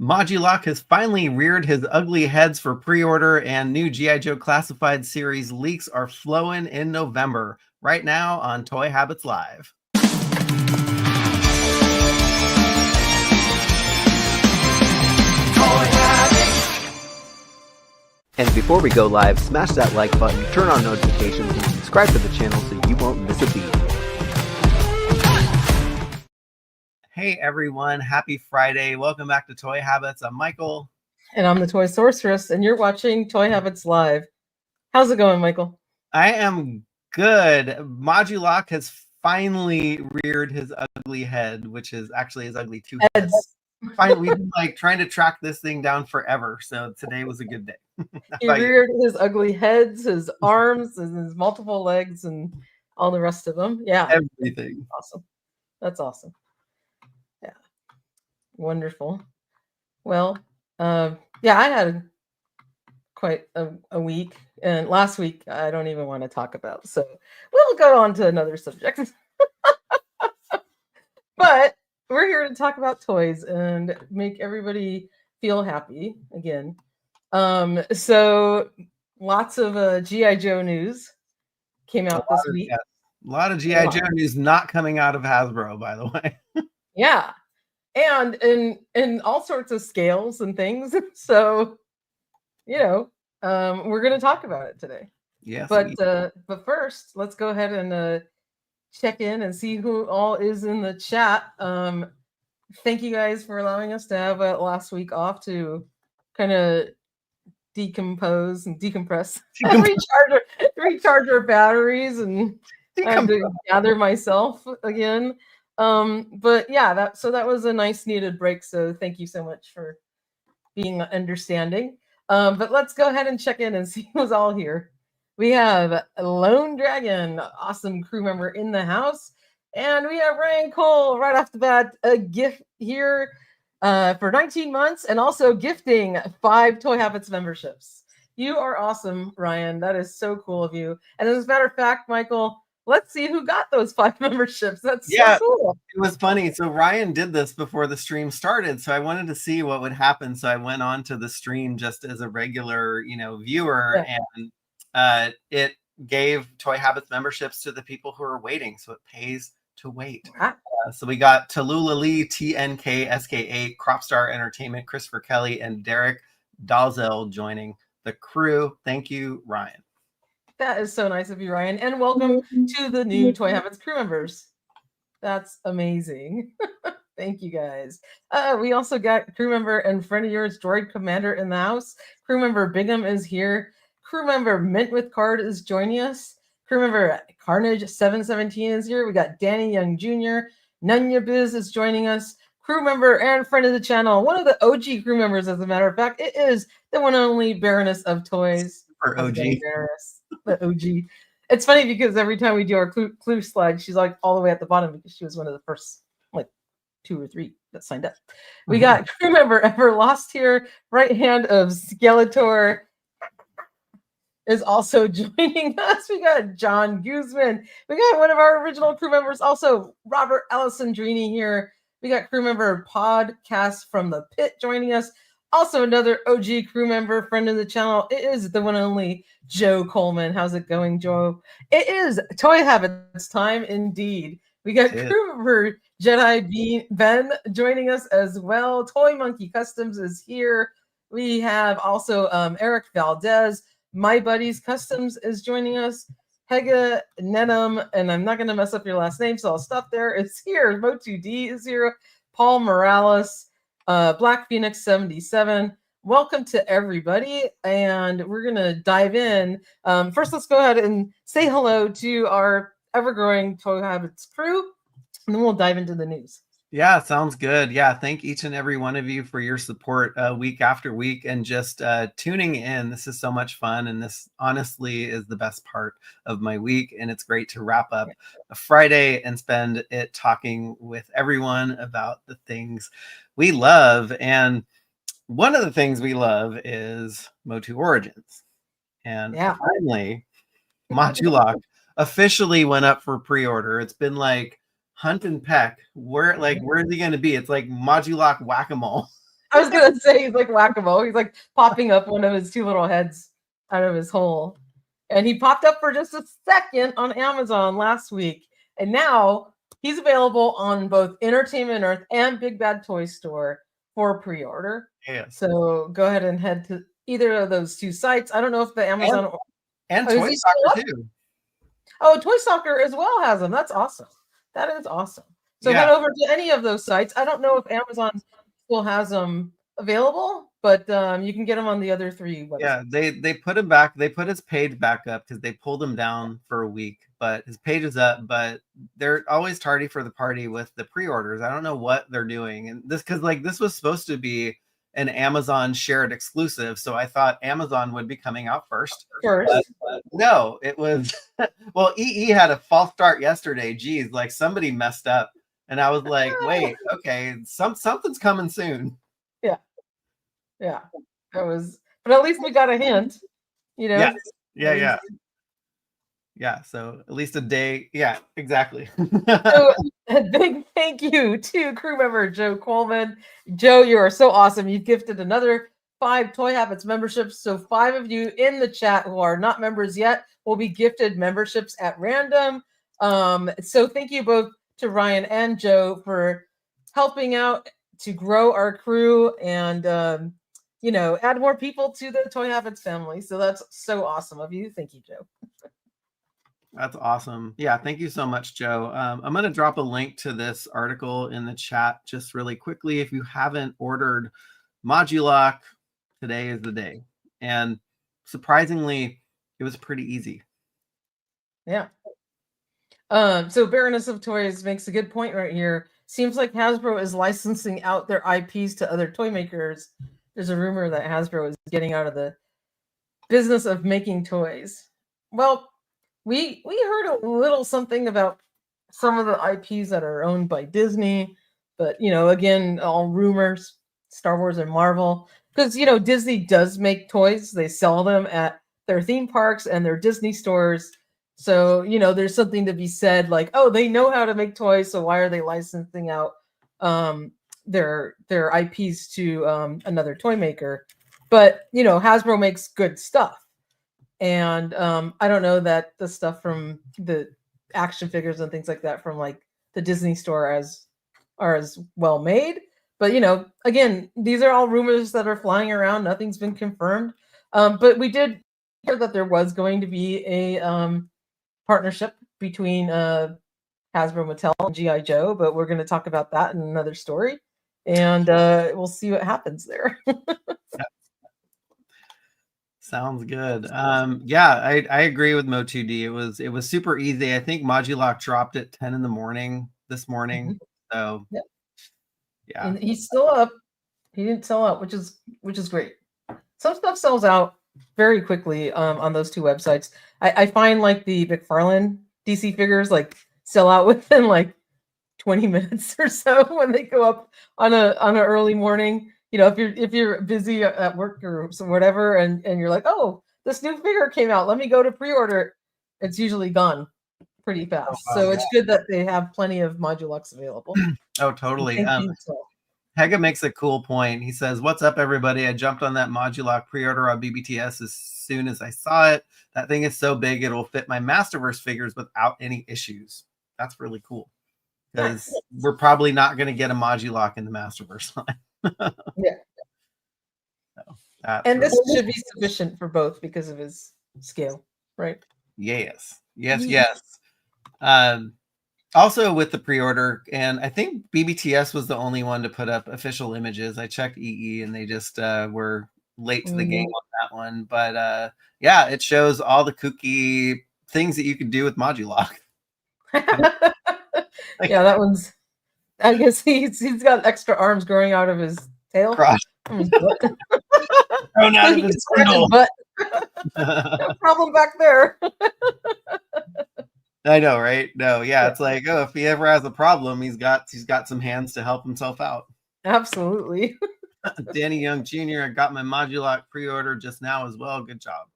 Modulok has finally reared his ugly heads for pre-order, and new G.I. Joe Classified Series leaks are flowing in November, right now on Toy Habits Live. And before we go live, smash that like button, turn on notifications, and subscribe to the channel so you won't miss a beat. Hey everyone, happy Friday. Welcome back to Toy Habits. I'm Michael. And I'm the Toy Sorceress, and you're watching Toy Habits Live. How's it going, Michael? I am good. Modulok has finally reared his ugly head, which is actually his ugly two heads. Finally, we've been like trying to track this thing down forever, so today was a good day. He reared his ugly heads, his arms, and his multiple legs, and all the rest of them. Yeah, everything. Awesome. That's awesome. Yeah, wonderful. Well, yeah, I had quite a week, and last week I don't even want to talk about, so we'll go on to another subject. But we're here to talk about toys and make everybody feel happy again. So lots of G.I. Joe news came out this week. A lot of G.I. Joe news not coming out of Hasbro, by the way. Yeah. And in all sorts of scales and things. So, you know, we're going to talk about it today. Yes. But first, let's go ahead and check in and see who all is in the chat. Thank you guys for allowing us to have last week off to kind of decompose and decompress, recharge our batteries, and to gather myself again. But yeah, that was a nice needed break. So thank you so much for being understanding. But let's go ahead and check in and see who's all here. We have Lone Dragon, awesome crew member in the house. And we have Ryan Cole right off the bat, a gift here for 19 months and also gifting 5 Toy Habits memberships. You are awesome, Ryan. That is so cool of you. And as a matter of fact, Michael, let's see who got those 5 memberships. That's so cool. It was funny. So Ryan did this before the stream started. So I wanted to see what would happen. So I went on to the stream just as a regular, viewer. Yeah. And it gave Toy Habits memberships to the people who are waiting. So it pays to wait. So we got Tallulah Lee, TNK, SK8, Cropstar Entertainment, Christopher Kelly, and Derek Dalzell joining the crew. Thank you, Ryan. That is so nice of you, Ryan. And welcome to the new Toy Habits crew members. That's amazing. Thank you, guys. We also got crew member and friend of yours, Droid Commander, in the house. Crew member Bingham is here. Crew member Mint with Card is joining us. Crew member Carnage 717 is here. We got Danny Young Jr. Nunya Biz is joining us. Crew member and friend of the channel, one of the OG crew members, as a matter of fact. It is the one and only Baroness of Toys. Or OG. The OG. It's funny because every time we do our clue slide, she's like all the way at the bottom because she was one of the first, like 2 or 3 that signed up. We got crew member Everlost here, right hand of Skeletor is also joining us. We got John Guzman. We got one of our original crew members, also Robert Alessandrini here. We got crew member Podcast from the Pit joining us. Also another OG crew member, friend of the channel. It is the one and only Joe Coleman. How's it going, Joe? It is Toy Habits time indeed. We got crew member Jedi Ben joining us as well. Toy Monkey Customs is here. We have also Eric Valdez. My Buddies Customs is joining us. Hega Nenum, and I'm not going to mess up your last name, so I'll stop there. It's here. MOTU D is here. Paul Morales, Black Phoenix 77. Welcome to everybody, and we're going to dive in. First, let's go ahead and say hello to our ever-growing Toy Habits crew, and then we'll dive into the news. Yeah, sounds good. Yeah, thank each and every one of you for your support week after week and just tuning in. This is so much fun, and this honestly is the best part of my week, and it's great to wrap up a Friday and spend it talking with everyone about the things we love. And one of the things we love is MOTU Origins. And finally, Modulok officially went up for pre-order. It's been like hunt and peck. Where's he going to be? It's like Modulok whack-a-mole. I was gonna say he's like whack-a-mole. He's like popping up one of his two little heads out of his hole. And he popped up for just a second on Amazon last week. And now he's available on both Entertainment Earth and Big Bad Toy Store for pre-order. Yeah. So go ahead and head to either of those two sites. I don't know if the Amazon and Toy Soccer too. Oh, Toy Soccer as well has them. That's awesome. That is awesome. So head over to any of those sites. I don't know if Amazon still has them available, but you can get them on the other three websites. Yeah, they put him back. They put his page back up because they pulled him down for a week, but his page is up. But they're always tardy for the party with the pre-orders. I don't know what they're doing, and this because like this was supposed to be an Amazon shared exclusive, so I thought Amazon would be coming out first. But no, it was well, EE had a false start yesterday. Geez, like somebody messed up, and I was like, wait, okay, something's coming soon. Yeah, that was, but at least we got a hint, you know. Yeah. So at least a day. Yeah, exactly. So a big thank you to crew member Joe Coleman. Joe, you are so awesome. You've gifted another 5 Toy Habits memberships. So 5 of you in the chat who are not members yet will be gifted memberships at random. So thank you both to Ryan and Joe for helping out to grow our crew and add more people to the Toy Habits family. So that's so awesome of you. Thank you, Joe. That's awesome. Yeah, thank you so much, Joe. I'm going to drop a link to this article in the chat just really quickly. If you haven't ordered Modulok, today is the day. And surprisingly, it was pretty easy. Yeah. So Baroness of Toys makes a good point right here. Seems like Hasbro is licensing out their IPs to other toy makers. There's a rumor that Hasbro is getting out of the business of making toys. Well, we heard a little something about some of the IPs that are owned by Disney, but again, all rumors, Star Wars and Marvel, because Disney does make toys. They sell them at their theme parks and their Disney stores. So, there's something to be said like, oh, they know how to make toys, so why are they licensing out their IPs to another toy maker? But Hasbro makes good stuff, and I don't know that the stuff from the action figures and things like that from like the Disney store are as well made. But again, these are all rumors that are flying around. Nothing's been confirmed. But we did hear that there was going to be a partnership between Hasbro, Mattel, and G.I. Joe, but we're going to talk about that in another story, and we'll see what happens there. Sounds good. Yeah, I agree with Mo2D. It was super easy. I think Modulok dropped at 10 in the morning this morning. So yeah. And he's still up. He didn't sell out, which is great. Some stuff sells out very quickly on those two websites. I find like the McFarlane DC figures like sell out within like 20 minutes or so when they go up on an early morning. If you're busy at work or whatever, and you're like, oh, this new figure came out, let me go to pre-order. It's usually gone pretty fast. So it's good that they have plenty of Moduloks available. Oh, totally. Hega makes a cool point. He says, what's up, everybody? I jumped on that Modulok pre-order on BBTS as soon as I saw it. That thing is so big, it'll fit my Masterverse figures without any issues. That's really cool. Because we're probably not going to get a Modulok in the Masterverse line. Yeah. So, and this should be sufficient for both because of his scale, right? Yes. Also with the pre-order, and I think BBTS was the only one to put up official images. I checked EE and they just were late to the game on that one. But yeah, it shows all the kooky things that you can do with Modulok. Yeah, that one's, I guess he's got extra arms growing out of his tail. Thrown out of his spindle. No problem back there. I know, right? No, yeah, it's like, oh, if he ever has a problem, he's got some hands to help himself out. Absolutely. Danny Young Jr., I got my Modulok pre-order just now as well. Good job.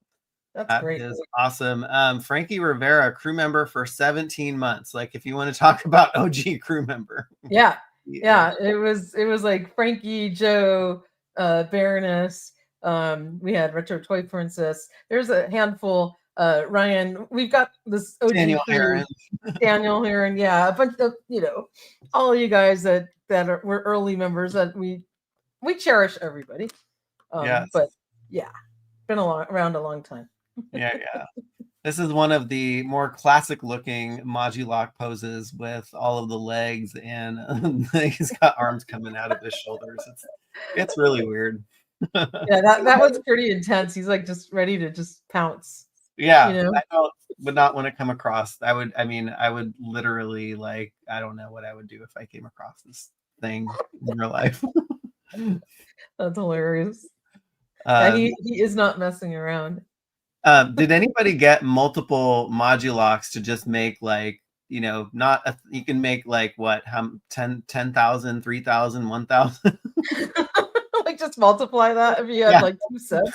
That's great. Is awesome. Frankie Rivera, crew member for 17 months. Like, if you want to talk about OG crew member. Yeah. Yeah, it was like Frankie, Joe, Baroness. We had Retro Toy Princess. There's a handful. Ryan, we've got this OG Daniel crew. Heron. Daniel Heron, yeah, a bunch of all of you guys that were early members that we cherish everybody. Yes. But yeah, been around a long time. Yeah. This is one of the more classic looking Modulok poses with all of the legs, and he's got arms coming out of his shoulders. It's really weird. Yeah, that one's pretty intense. He's like just ready to just pounce. Yeah, I would not want to come across. I would literally, like, I don't know what I would do if I came across this thing in real life. That's hilarious. He is not messing around. Did anybody get multiple Moduloks to just make, like, you can make like what, 10,000, 3,000, 1,000? Like just multiply that if you had like 2 sets.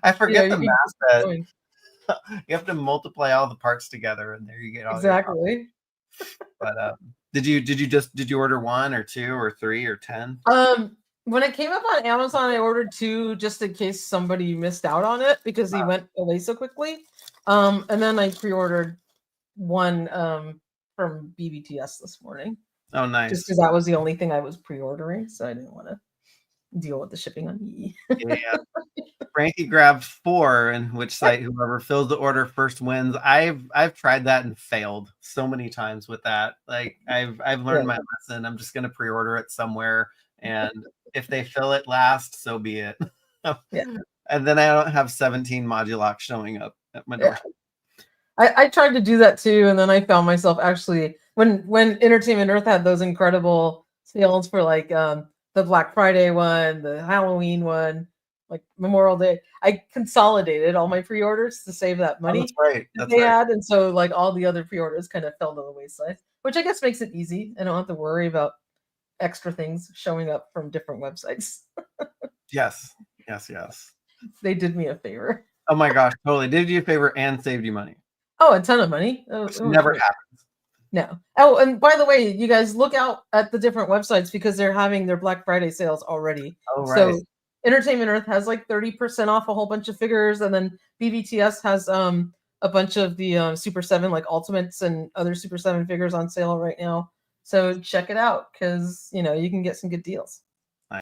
I forget the math that you have to multiply all the parts together, and there you get all exactly. But did you order 1 or 2 or 3 or 10? When it came up on Amazon, I ordered 2 just in case somebody missed out on it because he went away so quickly. And then I pre-ordered 1 from BBTS this morning. Oh, nice. Just because that was the only thing I was pre-ordering, so I didn't want to deal with the shipping on me. Yeah. Frankie grabbed 4, in which site whoever fills the order first wins. I've tried that and failed so many times with that. Like, I've learned my lesson. I'm just gonna pre-order it somewhere, and if they fill it last, so be it. And then I don't have 17 Modulok showing up at my door. I tried to do that too, and then I found myself actually when Entertainment Earth had those incredible sales for like the Black Friday one, the Halloween one, like Memorial Day, I consolidated all my pre-orders to save that money. That's right. They had, and so like all the other pre-orders kind of fell to the wayside, which I guess makes it easy. I don't have to worry about extra things showing up from different websites. Yes. They did me a favor. Oh my gosh, totally. Did you a favor and saved you money. Oh, a ton of money. Which never happens. No. Oh, and by the way, you guys look out at the different websites because they're having their Black Friday sales already. Oh, right. So Entertainment Earth has like 30% off a whole bunch of figures, and then BBTS has a bunch of the Super7 like Ultimates and other Super7 figures on sale right now. So check it out because you can get some good deals.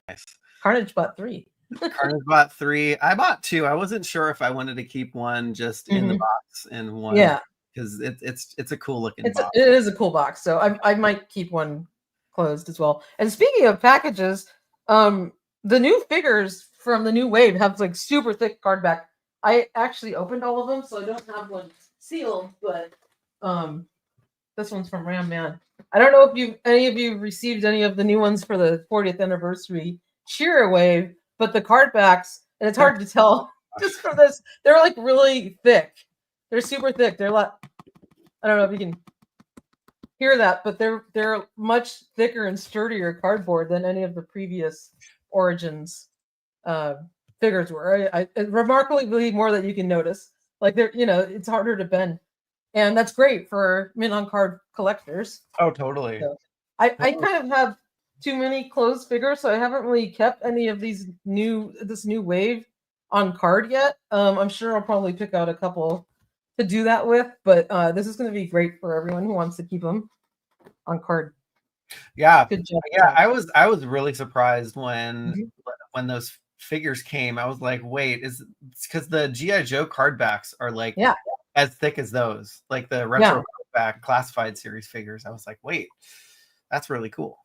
Nice. Carnage bought 3. Carnage bought 3. I bought 2. I wasn't sure if I wanted to keep 1 just in the box and 1. Yeah. Because it's a cool looking box. It is a cool box. So I might keep 1 closed as well. And speaking of packages, the new figures from the new wave have like super thick card back. I actually opened all of them, so I don't have one sealed, but this one's from Ram Man. I don't know if any of you received any of the new ones for the 40th anniversary Cheer Wave, but the card backs, and it's hard to tell just from this, they're like really thick. They're super thick. They're like, I don't know if you can hear that, but they're much thicker and sturdier cardboard than any of the previous Origins figures were. I remarkably more that you can notice. Like they're, it's harder to bend, and that's great for mint on card collectors. Oh, totally. So I kind of have too many closed figures, so I haven't really kept any of this new wave on card yet. I'm sure I'll probably pick out a couple to do that with, but this is going to be great for everyone who wants to keep them on card. Yeah. Good job. Yeah, I was really surprised when those figures came. I was like, wait, it's because the G.I. Joe card backs are like as thick as those, like the retro back classified series figures. I was like, wait, that's really cool.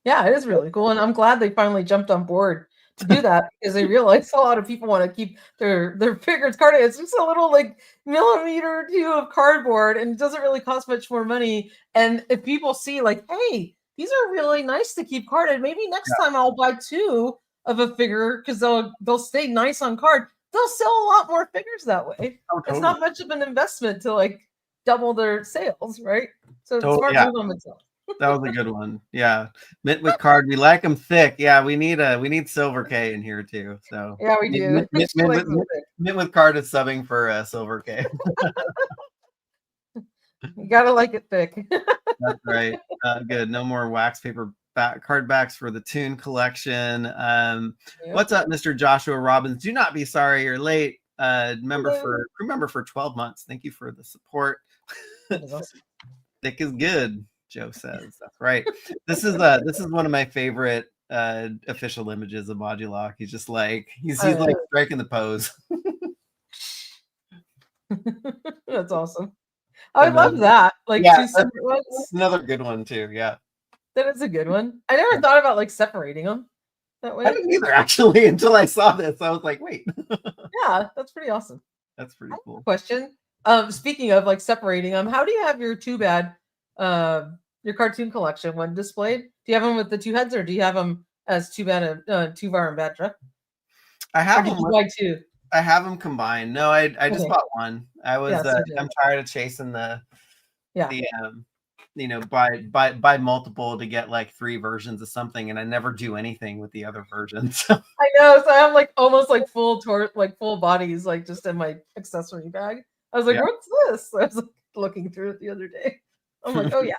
Yeah, it is really cool, and I'm glad they finally jumped on board to do that because they realized a lot of people want to keep their figures carded. It's just a little like millimeter or 2 of cardboard, and it doesn't really cost much more money. And if people see like, hey, these are really nice to keep carded, maybe next time I'll buy 2 of a figure because they'll stay nice on card. They'll sell a lot more figures that way. Oh, totally. It's not much of an investment to like double their sales, right? So it's smart move on itself. That was a good one. Yeah. Mint with card. We like them thick. Yeah, we need Silver K in here too. So yeah, we do. Mint with card is subbing for Silver K. You gotta like it thick. That's right. Good. No more wax paper card backs for the Toon collection. Yep. What's up, Mr. Joshua Robbins? Do not be sorry you're late. Crew member for 12 months. Thank you for the support. That is awesome. Thick is good, Joe says. That's right. This is one of my favorite official images of Modulok. He's just like he's like striking the pose. That's awesome. I love that. Like two separate ones. Another good one too. Yeah. That is a good one. I never thought about like separating them that way. I didn't either actually until I saw this. I was like, wait. Yeah, that's pretty awesome. That's pretty cool. Question. Speaking of like separating them, how do you have your Too Bad your cartoon collection when displayed? Do you have them with the two heads or do you have them as Too Bad Tuvar and Batra? I have them buy two. I have them combined. No, I just bought one. I was I'm tired of chasing the buy multiple to get like 3 versions of something, and I never do anything with the other versions. I know, so I have like almost like full bodies like just in my accessory bag. I was like, what's this? I was like, looking through it the other day. I'm like, oh yeah.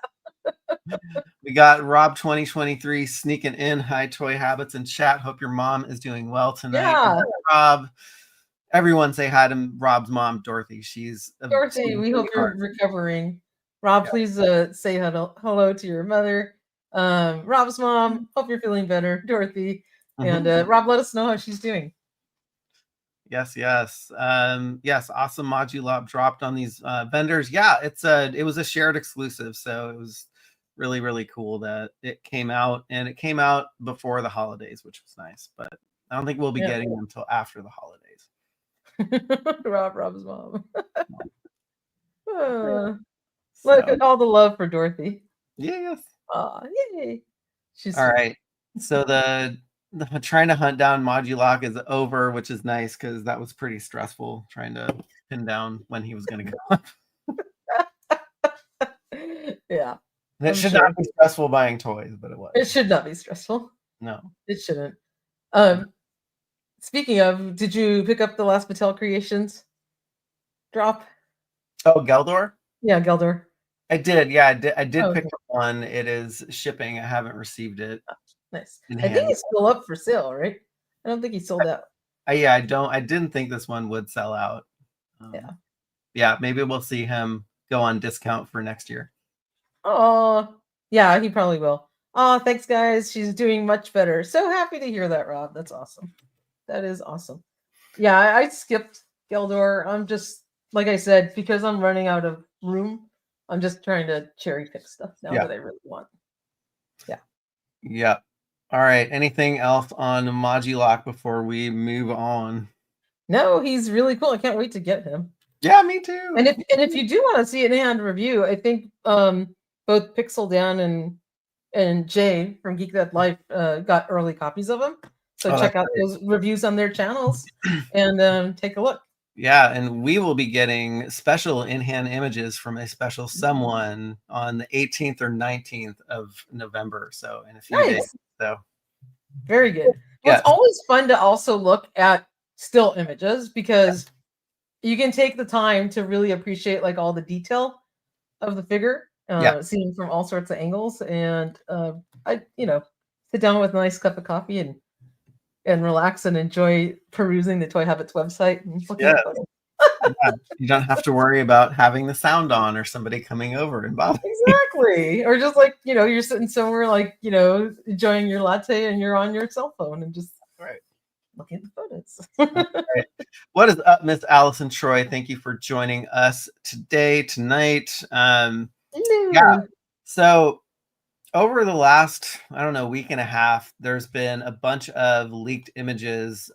We got Rob 2023 sneaking in. Hi, Toy Habits in chat. Hope your mom is doing well tonight. Yeah. Rob. Everyone say hi to Rob's mom, Dorothy. Dorothy, we hope you're recovering. Rob, please say hello to your mother. Rob's mom, hope you're feeling better, Dorothy. And Rob, let us know how she's doing. Yes. Awesome Modulok dropped on these vendors. Yeah, it was a shared exclusive, so it was really, really cool that it came out, and it came out before the holidays, which was nice. But I don't think we'll be getting them until after the holidays. Rob's mom. Look at all the love for Dorothy. Yes. Yay. She's all right. So the trying to hunt down Modulok is over, which is nice because that was pretty stressful trying to pin down when he was going to go. Yeah. It should not be stressful buying toys, but it was. It should not be stressful. No. It shouldn't. Speaking of, did you pick up the last Mattel Creations drop? Oh, Geldor? Yeah, Geldor. I did. Yeah, I did pick up one. It is shipping. I haven't received it. Nice. I think he's still up for sale, right? I don't think he sold out. I didn't think this one would sell out. Yeah, maybe we'll see him go on discount for next year. Oh, yeah, he probably will. Oh, thanks, guys. She's doing much better. So happy to hear that, Rob. That's awesome. That is awesome. Yeah, I skipped Geldor. I'm just, like I said, because I'm running out of room, I'm just trying to cherry pick stuff now that I really want. Yeah. Yeah. All right. Anything else on Modulok before we move on? No, he's really cool. I can't wait to get him. Yeah, me too. And if you do want to see an in-hand review, I think both Pixel Dan and Jay from Geek That Life got early copies of him. So check out those reviews on their channels and take a look. Yeah, and we will be getting special in-hand images from a special someone on the 18th or 19th of November. So in a few days. So very good. Well, it's always fun to also look at still images because you can take the time to really appreciate like all the detail of the figure, seen from all sorts of angles. And I sit down with a nice cup of coffee and relax and enjoy perusing the Toy Habits website and looking at photos. You don't have to worry about having the sound on or somebody coming over and bothering. Exactly. Or just like, you're sitting somewhere like, enjoying your latte and you're on your cell phone and just looking at the photos. What is up, Miss Allison Troy? Thank you for joining us tonight. Yeah. So over the last, week and a half, there's been a bunch of leaked images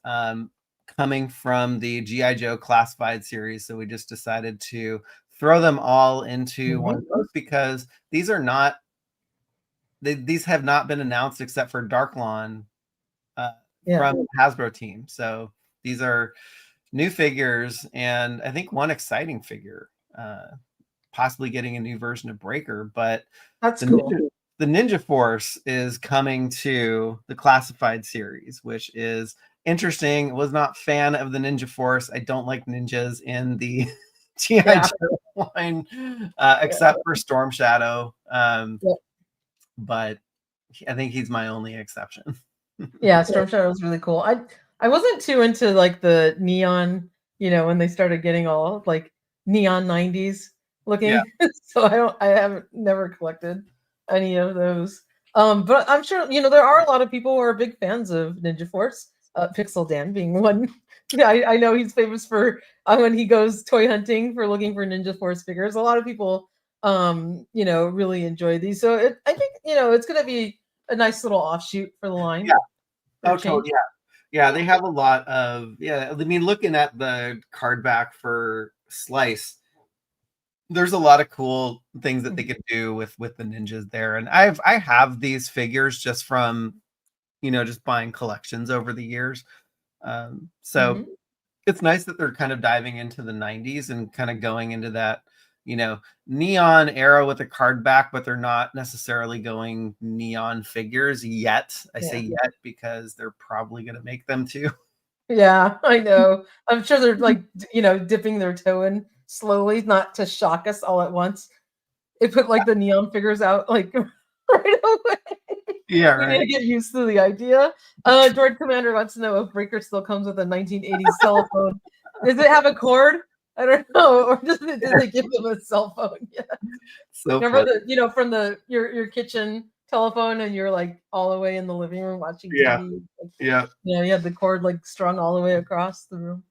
coming from the G.I. Joe Classified series. So we just decided to throw them all into one post because these have not been announced except for Darklon from the Hasbro team. So these are new figures, and I think one exciting figure, possibly getting a new version of Breaker. But that's cool. The Ninja Force is coming to the Classified series, which is interesting. Was not fan of the Ninja Force. I don't like ninjas in the G.I. Joe line, except for Storm Shadow. But I think he's my only exception. Yeah, Storm Shadow was really cool. I wasn't too into like the neon, when they started getting all like neon 90s looking. Yeah. So I haven't never collected any of those. But I'm sure, there are a lot of people who are big fans of Ninja Force, Pixel Dan being one. Yeah, I know he's famous for when he goes toy hunting for looking for Ninja Force figures. A lot of people really enjoy these. So I think, it's gonna be a nice little offshoot for the line. Yeah. for Oh, change. totally. Yeah. They have a lot of, I mean, looking at the card back for Slice, there's a lot of cool things that they could do with the ninjas there. And I have these figures just from, just buying collections over the years. So Mhm. it's nice that they're kind of diving into the 90s and kind of going into that, neon era with a card back, but they're not necessarily going neon figures yet. I say yet because they're probably going to make them too. Yeah, I know. I'm sure they're like, dipping their toe in slowly, not to shock us all at once. They put like the neon figures out like right away. Yeah, We need right. to get used to the idea. Droid Commander wants to know if Breaker still comes with a 1980s telephone. Does it have a cord? I don't know. Or did they give them a cell phone? Yeah. So Remember funny. from your kitchen telephone, and you're like all the way in the living room watching Yeah. TV. Like, Yeah. you had the cord like strung all the way across the room.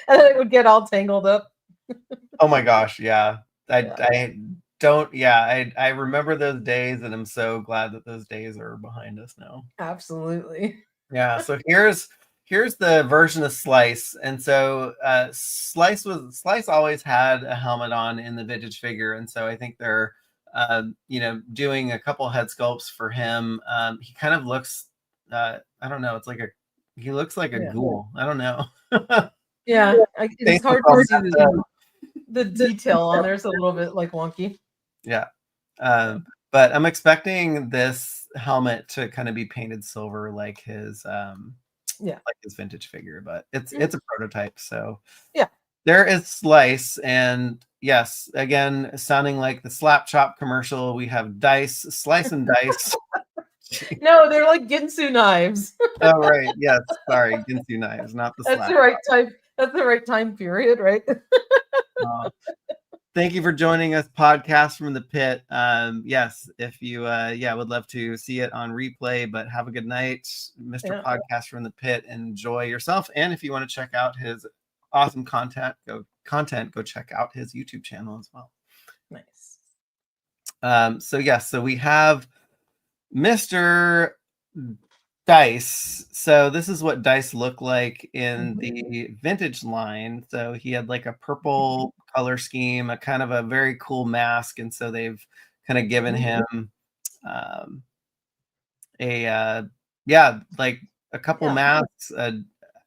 And then it would get all tangled up. Oh my gosh, yeah. Yeah. I remember those days, and I'm so glad that those days are behind us now. Absolutely. Yeah, so here's the version of Slice. And so Slice always had a helmet on in the vintage figure, and so I think they're doing a couple head sculpts for him. He kind of looks I don't know, he looks like a ghoul. I don't know. Yeah, it's hard to see the detail on there. It's a little bit like wonky. Yeah. But I'm expecting this helmet to kind of be painted silver like his like his vintage figure, but it's a prototype. So yeah, there is Slice, and yes, again, sounding like the Slap Chop commercial, we have dice, slice and dice. No, they're like Ginsu knives. Oh right, yes, sorry, Ginsu knives, not the That's slap. the right time. That's the right time period, right? Thank you for joining us, podcast from the pit. Yes, if you would love to see it on replay, but have a good night, Mr. Podcast from the Pit. Enjoy yourself, and if you want to check out his awesome content, go check out his YouTube channel as well. Nice. So we have Mr. Dice. So this is what Dice look like in the vintage line. So he had like a purple color scheme, a kind of a very cool mask, and so they've kind of given him like a couple masks.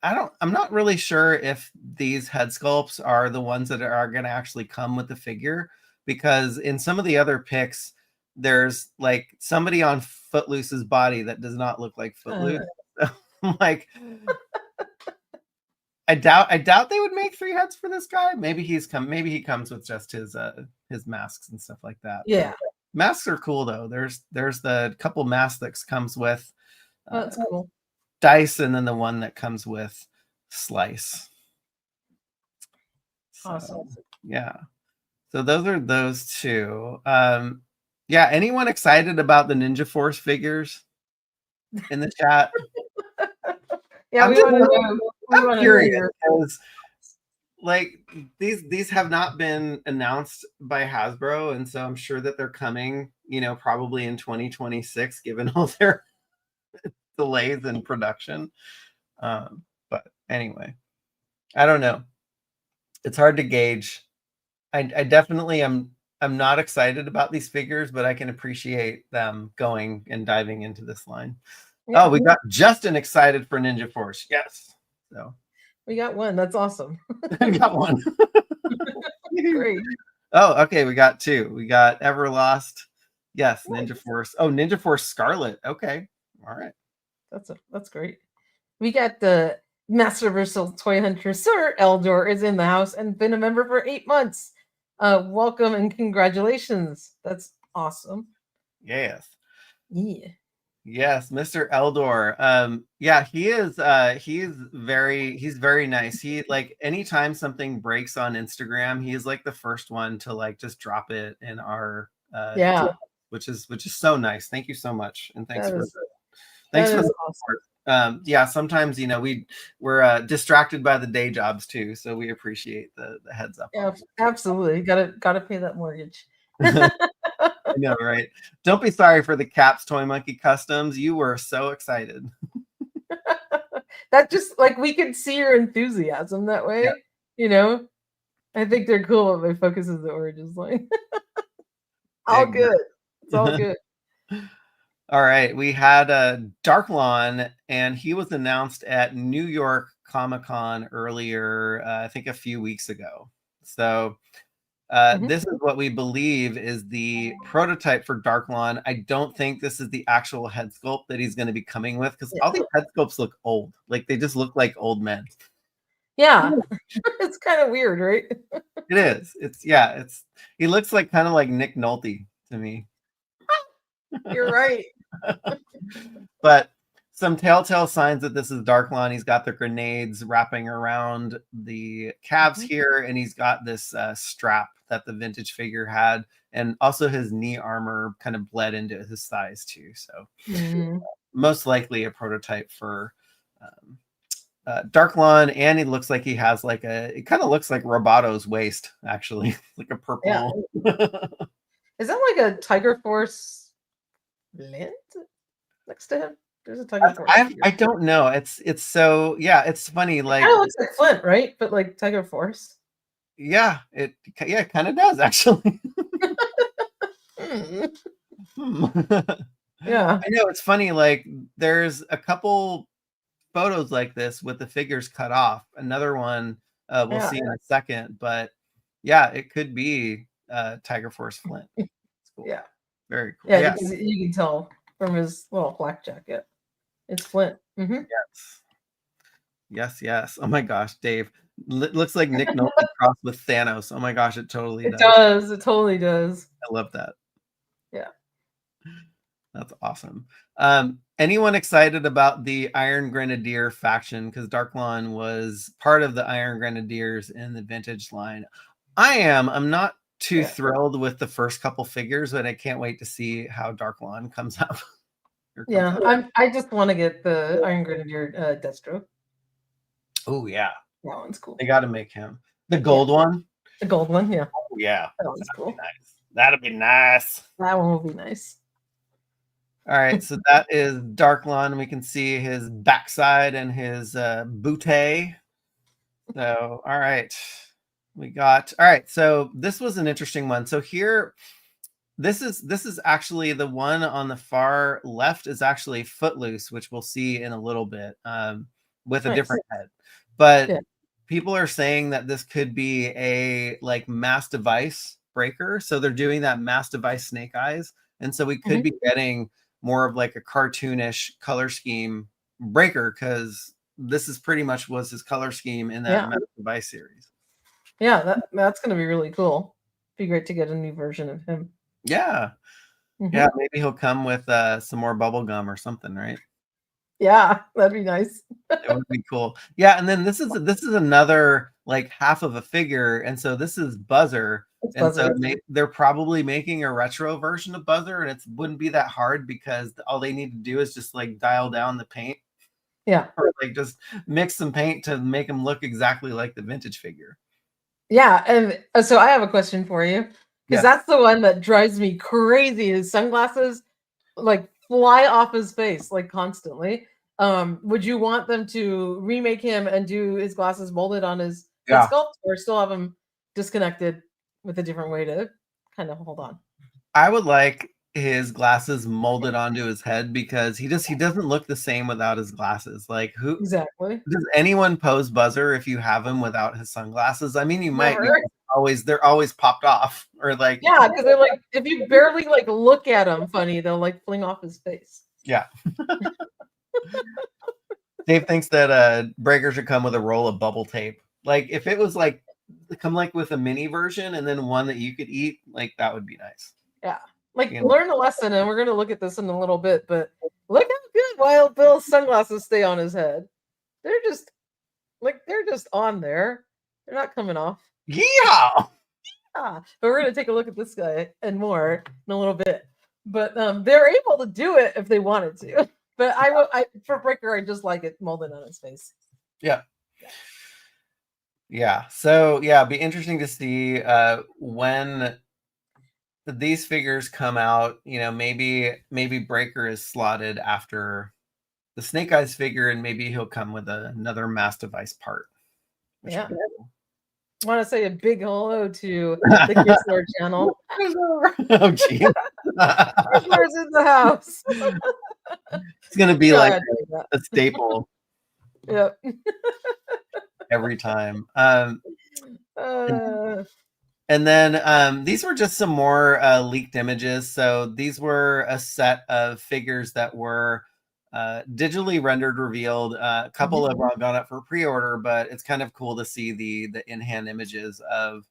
I'm not really sure if these head sculpts are the ones that are going to actually come with the figure, because in some of the other picks, there's like somebody on Footloose's body that does not look like Footloose. Like, I doubt they would make 3 heads for this guy. Maybe he comes with just his masks and stuff like that. Yeah. But masks are cool though. There's the couple masks that comes with that's cool. Dice, and then the one that comes with Slice. Awesome. Yeah. So those are those two. Anyone excited about the Ninja Force figures in the chat? Yeah, I'm curious because like these have not been announced by Hasbro, and so I'm sure that they're coming, probably in 2026, given all their delays in production. But anyway, I don't know. It's hard to gauge. I definitely I'm not excited about these figures, but I can appreciate them going and diving into this line. Yeah. Oh, we got Justin excited for Ninja Force. Yes. So we got one. That's awesome. We got one. Great. Oh, okay. We got 2. We got Everlost. Yes, Ninja Force. Oh, Ninja Force Scarlet. Okay. All right. That's great. We got the Master Versal Toy Hunter. Sir Eldor is in the house and been a member for 8 months. Welcome and congratulations. That's awesome. Yes. Yeah. Yes, Mr. Eldor. Yeah, he's very nice. He like anytime something breaks on Instagram, he is like the first one to like just drop it in our Yeah. which is so nice. Thank you so much. And thanks That for is, thanks that for is the awesome. support. Yeah, sometimes we're distracted by the day jobs too, so we appreciate the heads up. Yeah, absolutely. Gotta pay that mortgage. I know, right? Don't be sorry for the Caps Toy Monkey Customs. You were so excited. That just like we can see your enthusiasm that way, Yeah. you know. I think they're cool if they focuses the Origins line. All good. It's all good. All right, we had Darklon, and he was announced at New York Comic Con earlier, I think a few weeks ago. So this is what we believe is the prototype for Darklon. I don't think this is the actual head sculpt that he's going to be coming with because all these head sculpts look old. Like they just look like old men. Yeah, it's kind of weird, right? It is. It's he looks like kind of like Nick Nolte to me. You're right. But some telltale signs that this is Darklon. He's got the grenades wrapping around the calves here, and he's got this strap that the vintage figure had, and also his knee armor kind of bled into his thighs too. So most likely a prototype for Darklon, and he looks like he has like it kind of looks like Robato's waist, actually, like a purple. Yeah. Is that like a Tiger Force lint next to him? There's a Tiger Force. I don't know. It's so it's funny. Like it kind of looks like Flint, right? But like Tiger Force. Yeah, it kind of does actually. Yeah, I know, it's funny. Like there's a couple photos like this with the figures cut off. Another one we'll see in a second, but yeah, it could be Tiger Force Flint. Cool. Yeah, very cool. Yeah, because you can tell from his little flak jacket, it's Flint. Yes. Oh my gosh, Dave, looks like Nick Nolte crossed with Thanos. Oh my gosh, it totally does. It does. It totally does. I love that. Yeah, that's awesome. Anyone excited about the Iron Grenadier faction? Because Darklon was part of the Iron Grenadiers in the vintage line. I am. I'm not too thrilled with the first couple figures, but I can't wait to see how Darklon comes out. I just want to get the Iron Grenadier Destro. Oh yeah, that one's cool. They got to make him the gold one. The gold one, yeah. Oh yeah, that one's cool. Nice. That'll be nice. That one will be nice. All right, so that is Darklon. We can see his backside and his bootay. So, all right. So this was an interesting one. So here, this is actually the one on the far left is actually Footloose, which we'll see in a little bit with a different head. But people are saying that this could be a like mass device breaker. So they're doing that mass device Snake Eyes. And so we could be getting more of like a cartoonish color scheme breaker, because this is pretty much was his color scheme in that mass device series. Yeah, that's going to be really cool. Be great to get a new version of him. Yeah. Yeah, maybe he'll come with some more bubble gum or something, right? Yeah, that'd be nice. It would be cool. Yeah, and then this is another like half of a figure, and so this is Buzzer. So they're probably making a retro version of Buzzer, and it wouldn't be that hard because all they need to do is just like dial down the paint. Yeah. Or like just mix some paint to make them look exactly like the vintage figure. Yeah, and so I have a question for you, because that's the one that drives me crazy. His sunglasses like fly off his face like constantly. Would you want them to remake him and do his glasses molded on his sculpt, or still have him disconnected with a different way to kind of hold on? I would like his glasses molded onto his head, because he doesn't look the same without his glasses. Like who exactly does anyone pose Buzzer if you have him without his sunglasses? I mean, you might they're always popped off, or like because they're like, if you barely like look at him funny, they'll like fling off his face. Yeah. Dave thinks that breaker should come with a roll of bubble tape. Like if it was like come like with a mini version and then one that you could eat, like that would be nice. Yeah, Like, learn a lesson, and we're going to look at this in a little bit, but look how good Wild Bill's sunglasses stay on his head. They're just on there. They're not coming off. Yeah. But we're going to take a look at this guy and more in a little bit. But they're able to do it if they wanted to. But for Breaker, I just like it molded on his face. Yeah. Yeah. So yeah, it'd be interesting to see when these figures come out. You know, maybe Breaker is slotted after the Snake Eyes figure, and maybe he'll come with another mass device part. Yeah. I want to say a big hello to the Gizler channel. Oh, geez. Gizler's in the house. It's going to be like a staple. Yep. Every time. And then these were just some more leaked images. So these were a set of figures that were digitally rendered, revealed. A couple have gone up for pre-order, but it's kind of cool to see the in-hand images of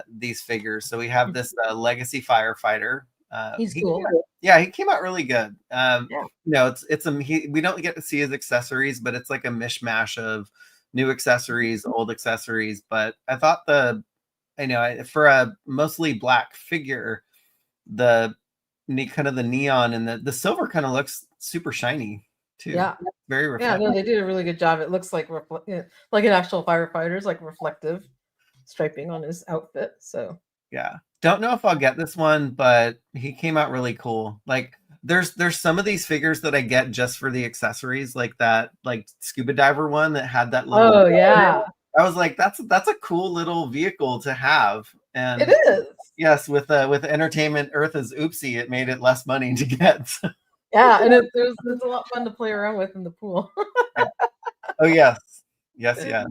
these figures. So we have this Legacy Firefighter. He's cool. He came out really good. You know, we don't get to see his accessories, but it's like a mishmash of new accessories, old accessories. But I thought for a mostly black figure, the kind of the neon and the silver kind of looks super shiny too. Yeah, very reflective. Yeah, no, they did a really good job. It looks like an actual firefighter's like reflective striping on his outfit. So yeah, don't know if I'll get this one, but he came out really cool. Like there's some of these figures that I get just for the accessories, like that scuba diver one that had that little. Oh yeah. I was like, that's a cool little vehicle to have. And it is. Yes, with Entertainment Earth's Oopsie, it made it less money to get. Yeah, and it's a lot fun to play around with in the pool. Oh yes. Yeah.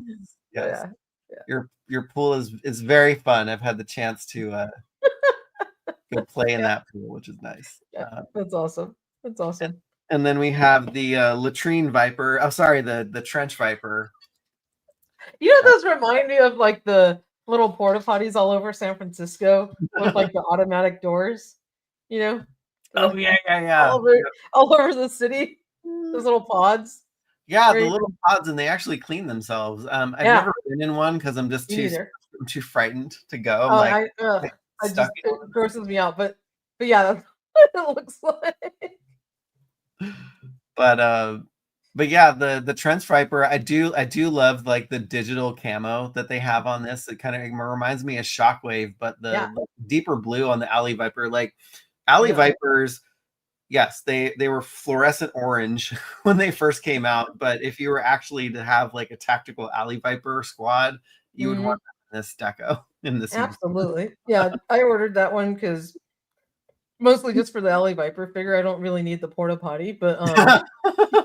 Your pool is very fun. I've had the chance to go play in that pool, which is nice. Yeah, that's awesome. That's awesome. And then we have the latrine viper. Oh, sorry, the trench viper. You know, those remind me of like the little porta potties all over San Francisco with like the automatic doors. You know? Oh yeah. All over the city. Those little pods. Yeah, the little pods, and they actually clean themselves. I've never been in one because I'm just too frightened to go. It grosses me out. But yeah, that's what it looks like. But yeah, the Trench Viper, I do love like the digital camo that they have on this. It kind of reminds me of Shockwave, but the deeper blue on the Alley Viper. Like Alley Vipers, yes, they were fluorescent orange when they first came out. But if you were actually to have like a tactical Alley Viper squad, you would want this deco in this. Absolutely, yeah. I ordered that one because mostly just for the Alley Viper figure. I don't really need the porta potty, but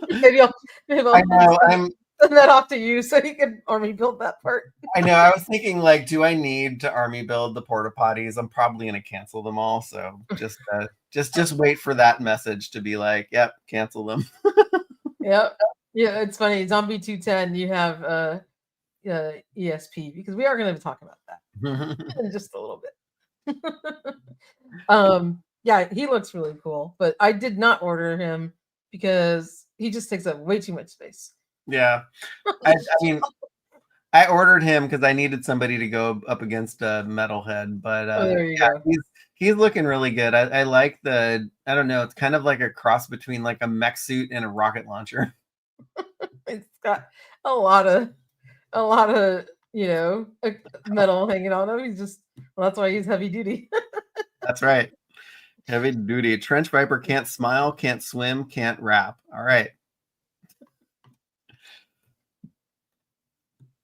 maybe I'll send that off to you so you can army build that part. I know. I was thinking, like, do I need to army build the porta potties? I'm probably going to cancel them all. So just wait for that message to be like, yep, cancel them. Yep. Yeah, it's funny. Zombie 210, you have ESP, because we are going to be talking about that in just a little bit. Yeah, he looks really cool, but I did not order him because he just takes up way too much space. Yeah. I mean, I ordered him because I needed somebody to go up against a metalhead, but there you go. He's looking really good. I like I don't know, it's kind of like a cross between like a mech suit and a rocket launcher. It's got a lot of metal hanging on him. That's why he's heavy duty. That's right. Heavy duty. Trench Viper can't smile, can't swim, can't rap. All right.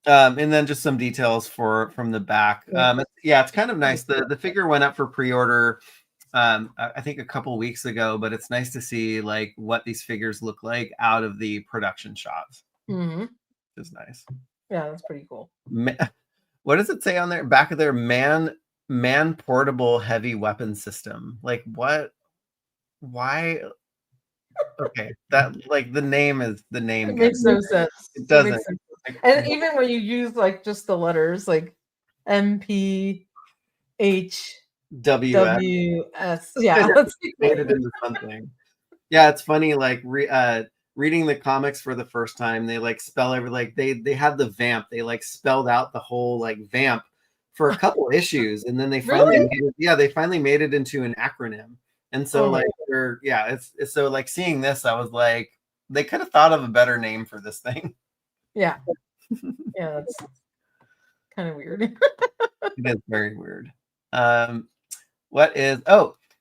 And then just some details from the back. It's kind of nice. The figure went up for pre-order I think a couple weeks ago, but it's nice to see like what these figures look like out of the production shots. Mm-hmm. It's nice. Yeah, that's pretty cool. What does it say on there? Back of their man portable heavy weapon system. Like what? Why? Okay, that like the name. It makes no sense. It doesn't. And even when you use like just the letters like MPH WS. WS. Yeah, that's Made it into something. Yeah, it's funny. Like reading the comics for the first time, they like spell every like they had the vamp. They like spelled out the whole like vamp for a couple issues, and then they finally Really? made it, yeah, they finally made it into an acronym. And so Oh my like they're yeah, it's so like seeing this, I was like, they could have thought of a better name for this thing. yeah. Yeah, that's kind of weird. It is very weird. What is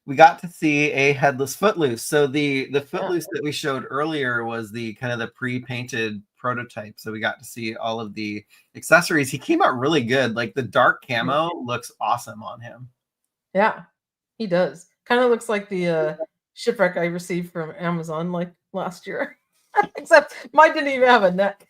we got to see a headless Footloose. So the Footloose that we showed earlier was the kind of the pre-painted prototype. So we got to see all of the accessories. He came out really good. Like the dark camo looks awesome on him. Yeah, he does. Kind of looks like the shipwreck I received from Amazon like last year. Except mine didn't even have a neck.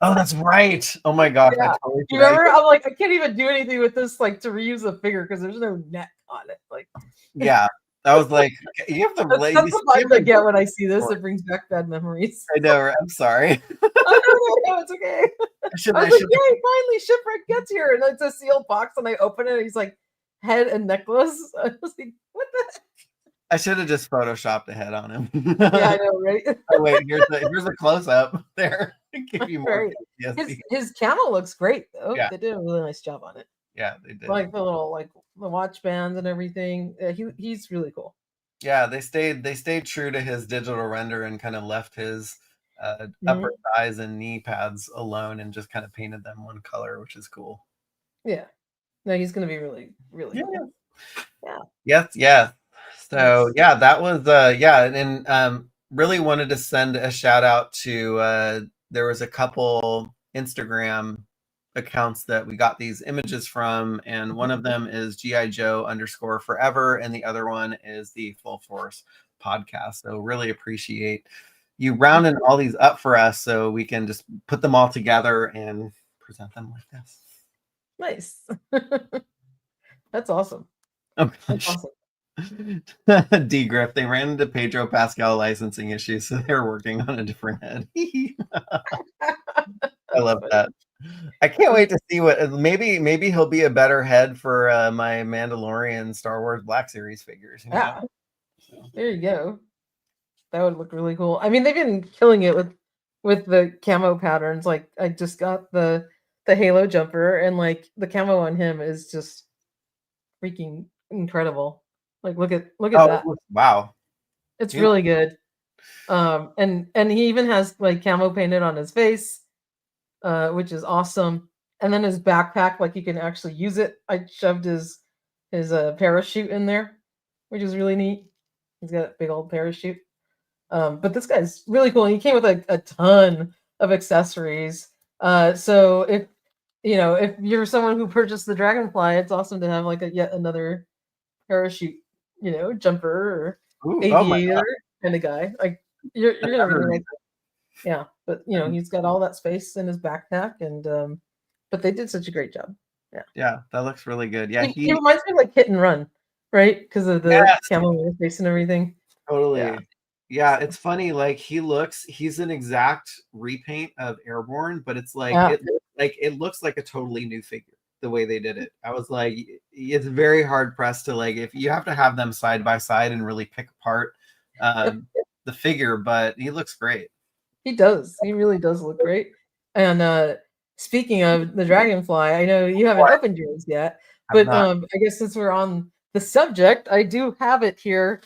Oh, that's right. Oh my gosh. Yeah. I totally You remember? I'm like, I can't even do anything with this, like to reuse the figure because there's no neck on it. Like, yeah. I was like, you have the that's the vibe I get when I see this. It brings back bad memories. I know, right? I'm sorry. Oh no, it's okay. I was like, yay, finally shipwreck gets here. And it's a sealed box, and I open it, and he's like, head and necklace. I was like, what the heck? I should have just photoshopped a head on him. Yeah, I know, right? Oh, wait, here's a close-up there. Give you more. Right. His camo looks great though. Yeah. They did a really nice job on it. Yeah, they did. Like the little the watch bands and everything. He's really cool. Yeah, they stayed true to his digital render and kind of left his upper thighs and knee pads alone and just kind of painted them one color, which is cool. Yeah. No, he's gonna be really, really cool. Yeah. Yes. So yeah, that was and really wanted to send a shout out to there was a couple Instagram accounts that we got these images from, and one of them is GI Joe _forever, and the other one is the Full Force podcast. So really appreciate you rounding all these up for us so we can just put them all together and present them like this. Nice. That's awesome. Oh, that's awesome. D-Griff, they ran into Pedro Pascal licensing issues, so they're working on a different head. I love that. I can't wait to see what maybe he'll be a better head for my Mandalorian Star Wars Black Series figures. Yeah. There you go. That would look really cool. I mean, they've been killing it with the camo patterns. Like I just got the Halo jumper, and like the camo on him is just freaking incredible. Like look at that. Wow. It's really good. And he even has like camo painted on his face, which is awesome. And then his backpack, like you can actually use it. I shoved his parachute in there, which is really neat. He's got a big old parachute. But this guy's really cool. He came with a ton of accessories. So if you're someone who purchased the Dragonfly, it's awesome to have like yet another parachute, jumper or aviator kind of guy. Like you're gonna really like that. Yeah, but he's got all that space in his backpack, and but they did such a great job. Yeah, that looks really good. Yeah, he reminds me of like Hit and Run, right? Because of the camo in his face and everything. Totally. Yeah, it's funny. Like he's an exact repaint of Airborne, but it's like it looks like a totally new figure the way they did it. I was like, it's very hard pressed to like if you have to have them side by side and really pick apart the figure, but he looks great. He does. He really does look great. And speaking of the Dragonfly, I know you haven't opened yours yet, but I guess since we're on the subject, I do have it here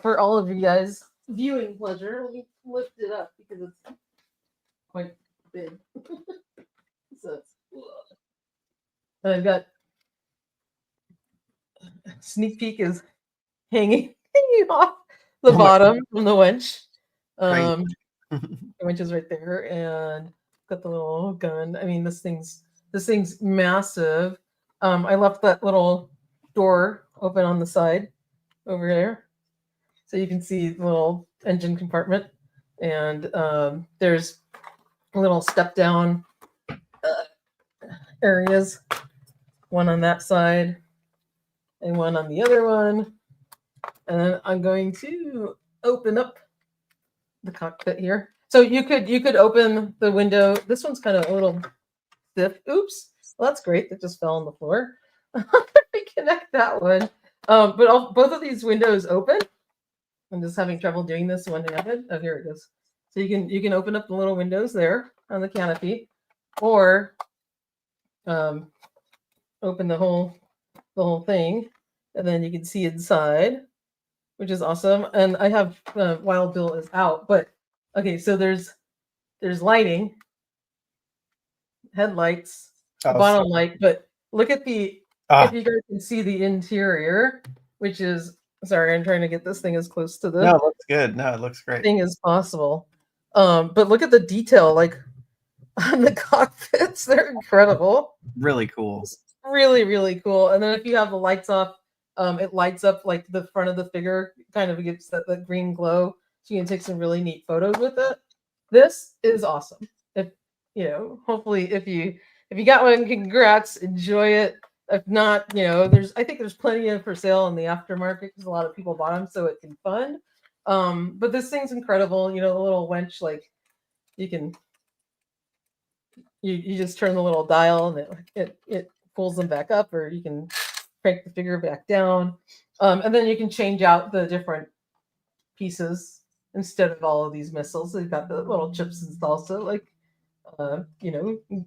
for all of you guys viewing pleasure. Let me lift it up because it's quite big. So and I've got sneak peek is hanging off the bottom from the winch. The winch is right there, and got the little gun. I mean, this thing's massive. I left that little door open on the side over there, so you can see the little engine compartment. And there's little step down areas, one on that side and one on the other one. And then I'm going to open up the cockpit here. So you could open the window. This one's kind of a little stiff. Oops. Well, that's great. That just fell on the floor. reconnect that one. But both of these windows open. I'm just having trouble doing this one-handed. Oh, here it goes. So you can open up the little windows there on the canopy, or open the whole thing, and then you can see inside, which is awesome. And I have Wild Bill is out, but okay. So there's lighting, headlights, bottom light, but look at the if you guys can see the interior, which is sorry, I'm trying to get this thing as close to the No, it looks good. No, it looks great. Thing as possible. But look at the detail, like on the cockpits, they're incredible. Really cool. It's really, really cool. And then if you have the lights off, it lights up like the front of the figure, kind of gives that green glow. So you can take some really neat photos with it. This is awesome. If hopefully if you got one, congrats, enjoy it. If not, I think there's plenty of for sale in the aftermarket because a lot of people bought them, so it can fund. But this thing's incredible. The little winch, like you can you just turn the little dial and it pulls them back up, or you can crank the figure back down. And then you can change out the different pieces instead of all of these missiles. They've got the little chips installed, so like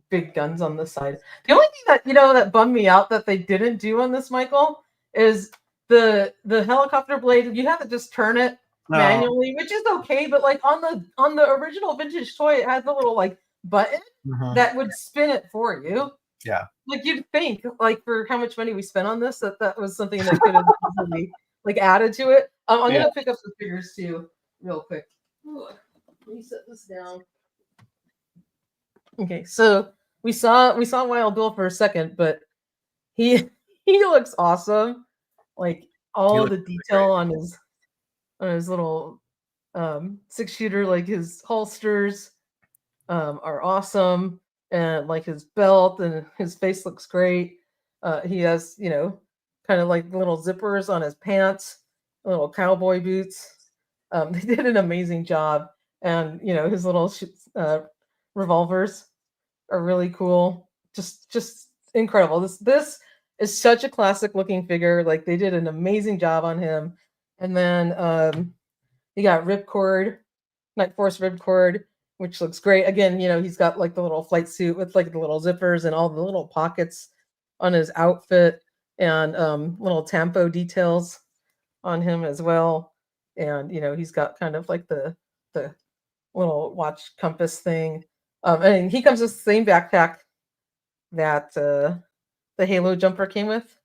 big guns on the side. The only thing that that bummed me out that they didn't do on this, Michael, is the helicopter blade. You have to just turn it manually, which is okay, but like on the original vintage toy, it had the little like button that would spin it for you. Yeah, like you'd think, like for how much money we spent on this, that was something that could have easily like added to it. I'm gonna pick up the figures too real quick. Let me set this down. Okay, so we saw Wild Bill for a second, but he looks awesome. Like all the detail on his little 6-shooter, like his holsters are awesome, and like his belt and his face looks great. He has kind of like little zippers on his pants, little cowboy boots. They did an amazing job, and his little revolvers are really cool. Just incredible. This is such a classic looking figure. Like they did an amazing job on him. And then you got Ripcord, Night Force Ripcord, which looks great. Again, he's got like the little flight suit with like the little zippers and all the little pockets on his outfit, and little tampo details on him as well. And he's got kind of like the little watch compass thing. And he comes with the same backpack that the Halo jumper came with,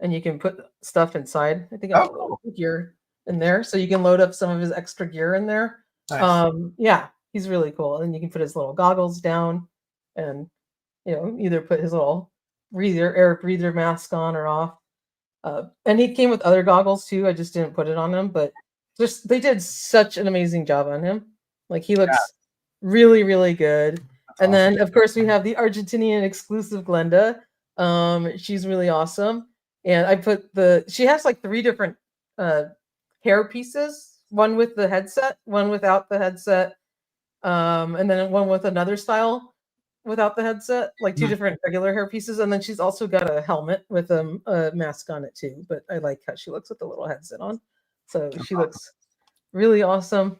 and you can put stuff inside. I think I'll put a little gear in there, so you can load up some of his extra gear in there. Nice. Yeah, he's really cool. And you can put his little goggles down, and either put his little air breather mask on or off. And he came with other goggles too. I just didn't put it on him, but they did such an amazing job on him. Like he looks really, really good. And then of course we have the Argentinian exclusive Glenda. She's really awesome. And I put she has like 3 different hair pieces, one with the headset, one without the headset, and then one with another style without the headset, like 2 different regular hair pieces. And then she's also got a helmet with a mask on it too. But I like how she looks with the little headset on. So she looks really awesome.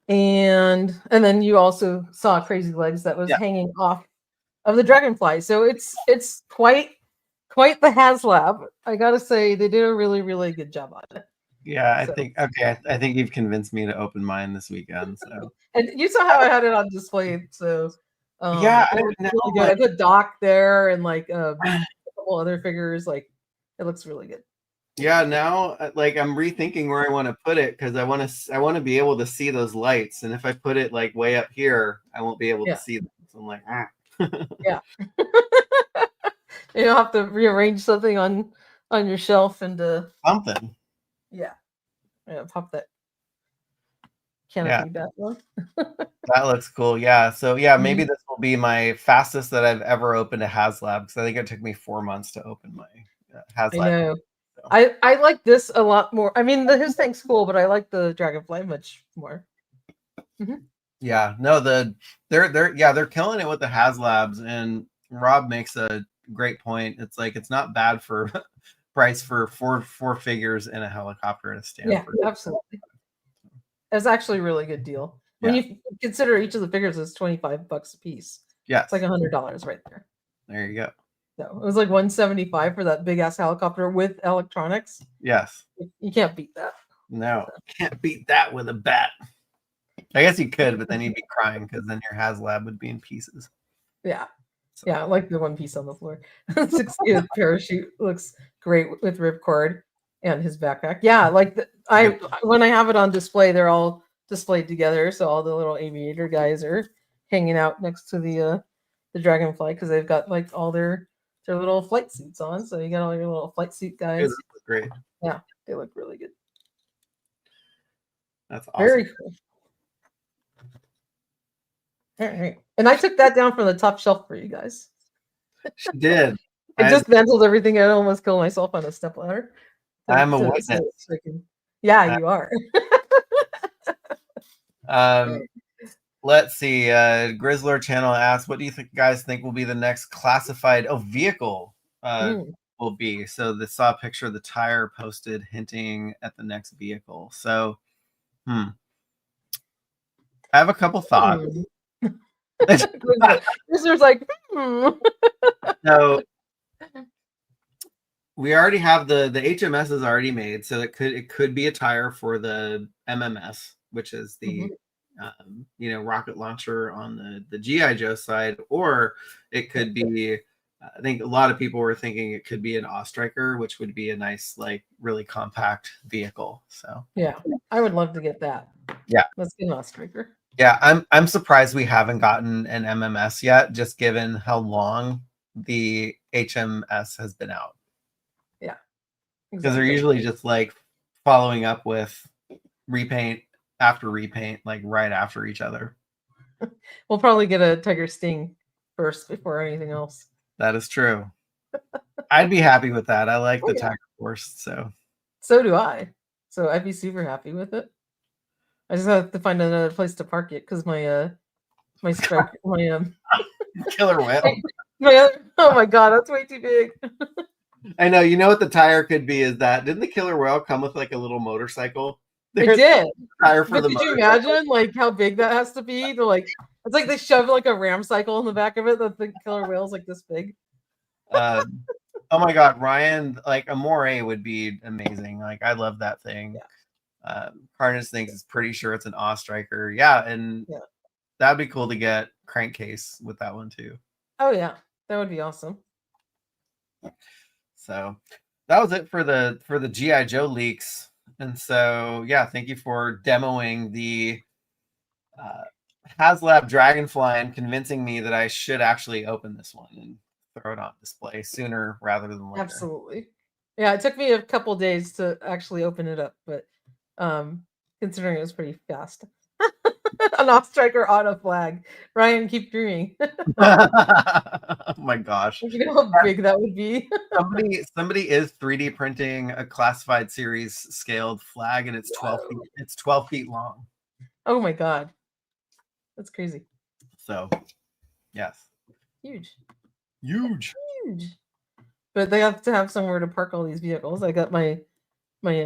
And then you also saw Crazy Legs that was hanging off of the Dragonfly. So it's quite the Haslab. I gotta say they did a really, really good job on it. Yeah, I think you've convinced me to open mine this weekend. So and you saw how I had it on display. So I really good. I put Doc there and like a couple other figures. Like it looks really good. Yeah, now like I'm rethinking where I want to put it, because I want to be able to see those lights, and if I put it like way up here, I won't be able to see them. So I'm like, yeah. You'll have to rearrange something on your shelf and something. Yeah, pop that canopy back one. That looks cool. Yeah. So maybe this will be my fastest that I've ever opened a Haslab, because I think it took me 4 months to open my Haslab. I know. I like this a lot more. I mean, his thing's cool, but I like the Dragonfly much more. Yeah, no, they're killing it with the Haslabs, and Rob makes a great point. It's like it's not bad for price for four figures in a helicopter and a stand. Yeah, absolutely. It's actually a really good deal. When you consider each of the figures is $25 a piece. Yeah. It's like $100 right there. There you go. So it was like $175 for that big ass helicopter with electronics. Yes. You can't beat that. No, can't beat that with a bat. I guess you could, but then you'd be crying because then your Haslab would be in pieces. Yeah. So. Yeah, like the one piece on the floor. 60th parachute looks great with ripcord and his backpack. Yeah, like when I have it on display, they're all displayed together. So all the little aviator guys are hanging out next to the Dragonfly because they've got like all their little flight suits on. So you got all your little flight suit guys. Great. Yeah, they look really good. That's awesome. Very cool. All right. And I took that down from the top shelf for you guys. She did. I just mantled everything. I almost killed myself on a step ladder. I'm a witness. Yeah, you are. Let's see. Grizzler Channel asks, what do you guys think will be the next classified vehicle will be? So they saw a picture of the tire posted hinting at the next vehicle. So I have a couple thoughts. Grizzler's like, So we already have the HMS is already made, so it could be a tire for the MMS, which is the rocket launcher on the GI Joe side, or it could be. I think a lot of people were thinking it could be an Ostriker, which would be a nice, like, really compact vehicle. So yeah, I would love to get that. Yeah, let's get an Ostriker. Yeah, I'm surprised we haven't gotten an MMS yet, just given how long the HMS has been out. Yeah, because they're usually just like following up with repaint after repaint, like right after each other. We'll probably get a Tiger Sting first before anything else. That is true. I'd be happy with that. I like the Tiger Force, so do I. So I'd be super happy with it. I just have to find another place to park it because my strike my killer whale. Oh my god, that's way too big. I know. You know what the tire could be is that didn't the killer whale come with like a little motorcycle? It did. Tire for but could you imagine like how big that has to be to like? It's like they shove like a ram cycle in the back of it. That the killer whale's like this big. Oh my god, Ryan! Like a moray would be amazing. Like I love that thing. Yeah. Carnage thinks it's pretty sure it's an Ostriker. Yeah, and that'd be cool to get crankcase with that one too. Oh yeah, that would be awesome. So that was it for the GI Joe leaks. And so yeah, thank you for demoing the Haslab Dragonfly and convincing me that I should actually open this one and throw it on display sooner rather than later. Absolutely. Yeah, it took me a couple days to actually open it up, but considering it was pretty fast. An Ostriker on a flag. Ryan, keep dreaming. Oh my gosh. You know how big that would be? somebody is 3D printing a classified series scaled flag, and it's 12 feet long. Oh my god. That's crazy. So yes. Huge. But they have to have somewhere to park all these vehicles. I got my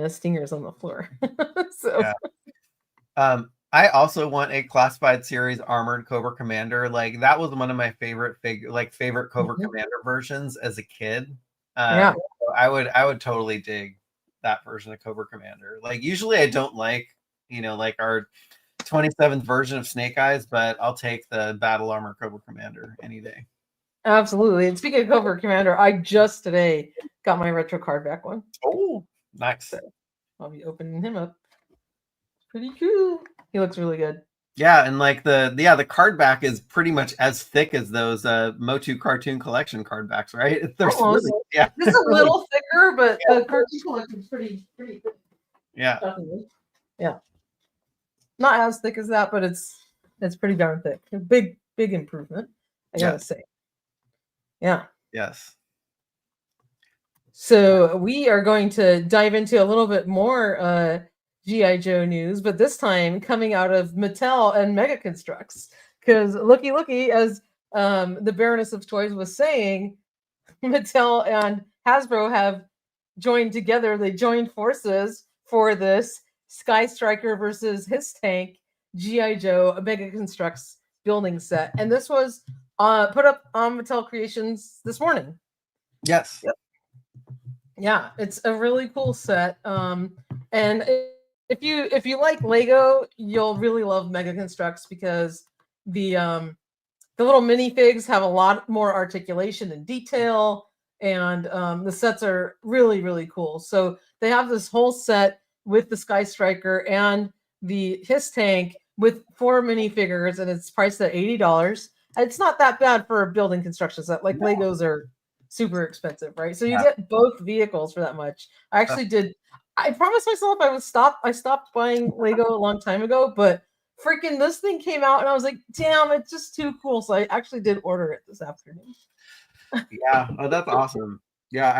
stingers on the floor. So yeah. I also want a classified series armored Cobra Commander. Like that was one of my favorite Cobra Commander versions as a kid. Yeah. So I would totally dig that version of Cobra Commander. Like usually I don't like, like our 27th version of Snake Eyes, but I'll take the battle armor Cobra Commander any day. Absolutely. And speaking of Cobra Commander, I just today got my retro card back one. Oh, nice. So I'll be opening him up. Pretty cool. He looks really good. Yeah, and like the card back is pretty much as thick as those MOTU cartoon collection card backs, right? Really, yeah. This is a little thicker, but the cartoon collection is pretty thick. Yeah. Definitely. Yeah. Not as thick as that, but it's pretty darn thick. A big improvement, I gotta say. Yeah. Yes. So we are going to dive into a little bit more G.I. Joe news, but this time coming out of Mattel and Mega Constructs. Because looky, as the Baroness of Toys was saying, Mattel and Hasbro have joined together. They joined forces for this Sky Striker versus his tank GI Joe Mega Constructs building set, and this was put up on Mattel Creations this morning. Yes. Yep. Yeah, it's a really cool set. And if you like Lego, you'll really love Mega Constructs because the little minifigs have a lot more articulation and detail, and the sets are really, really cool. So they have this whole set with the Sky Striker and his tank with 4 minifigures, and it's priced at $80. It's not that bad for a building construction set. Like Legos are super expensive, right? So you get both vehicles for that much. I actually did. I promised myself I would stop. I stopped buying Lego a long time ago, but freaking this thing came out, and I was like, damn, it's just too cool. So I actually did order it this afternoon. Yeah. Oh, that's awesome. Yeah,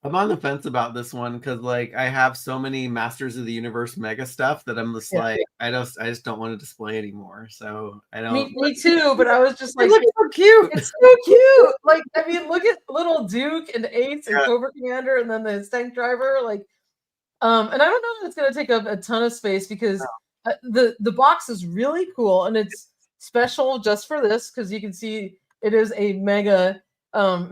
I'm on the fence about this one because like I have so many Masters of the Universe mega stuff that I'm just like I just don't want to display anymore. So I don't. Me too. But I was just like, it looks so cute. It's so cute. Like, I mean, look at little Duke and Ace and Cobra Commander, and then the tank driver. Like, and I don't know if it's gonna take up a ton of space because the box is really cool and it's special just for this because you can see it is a mega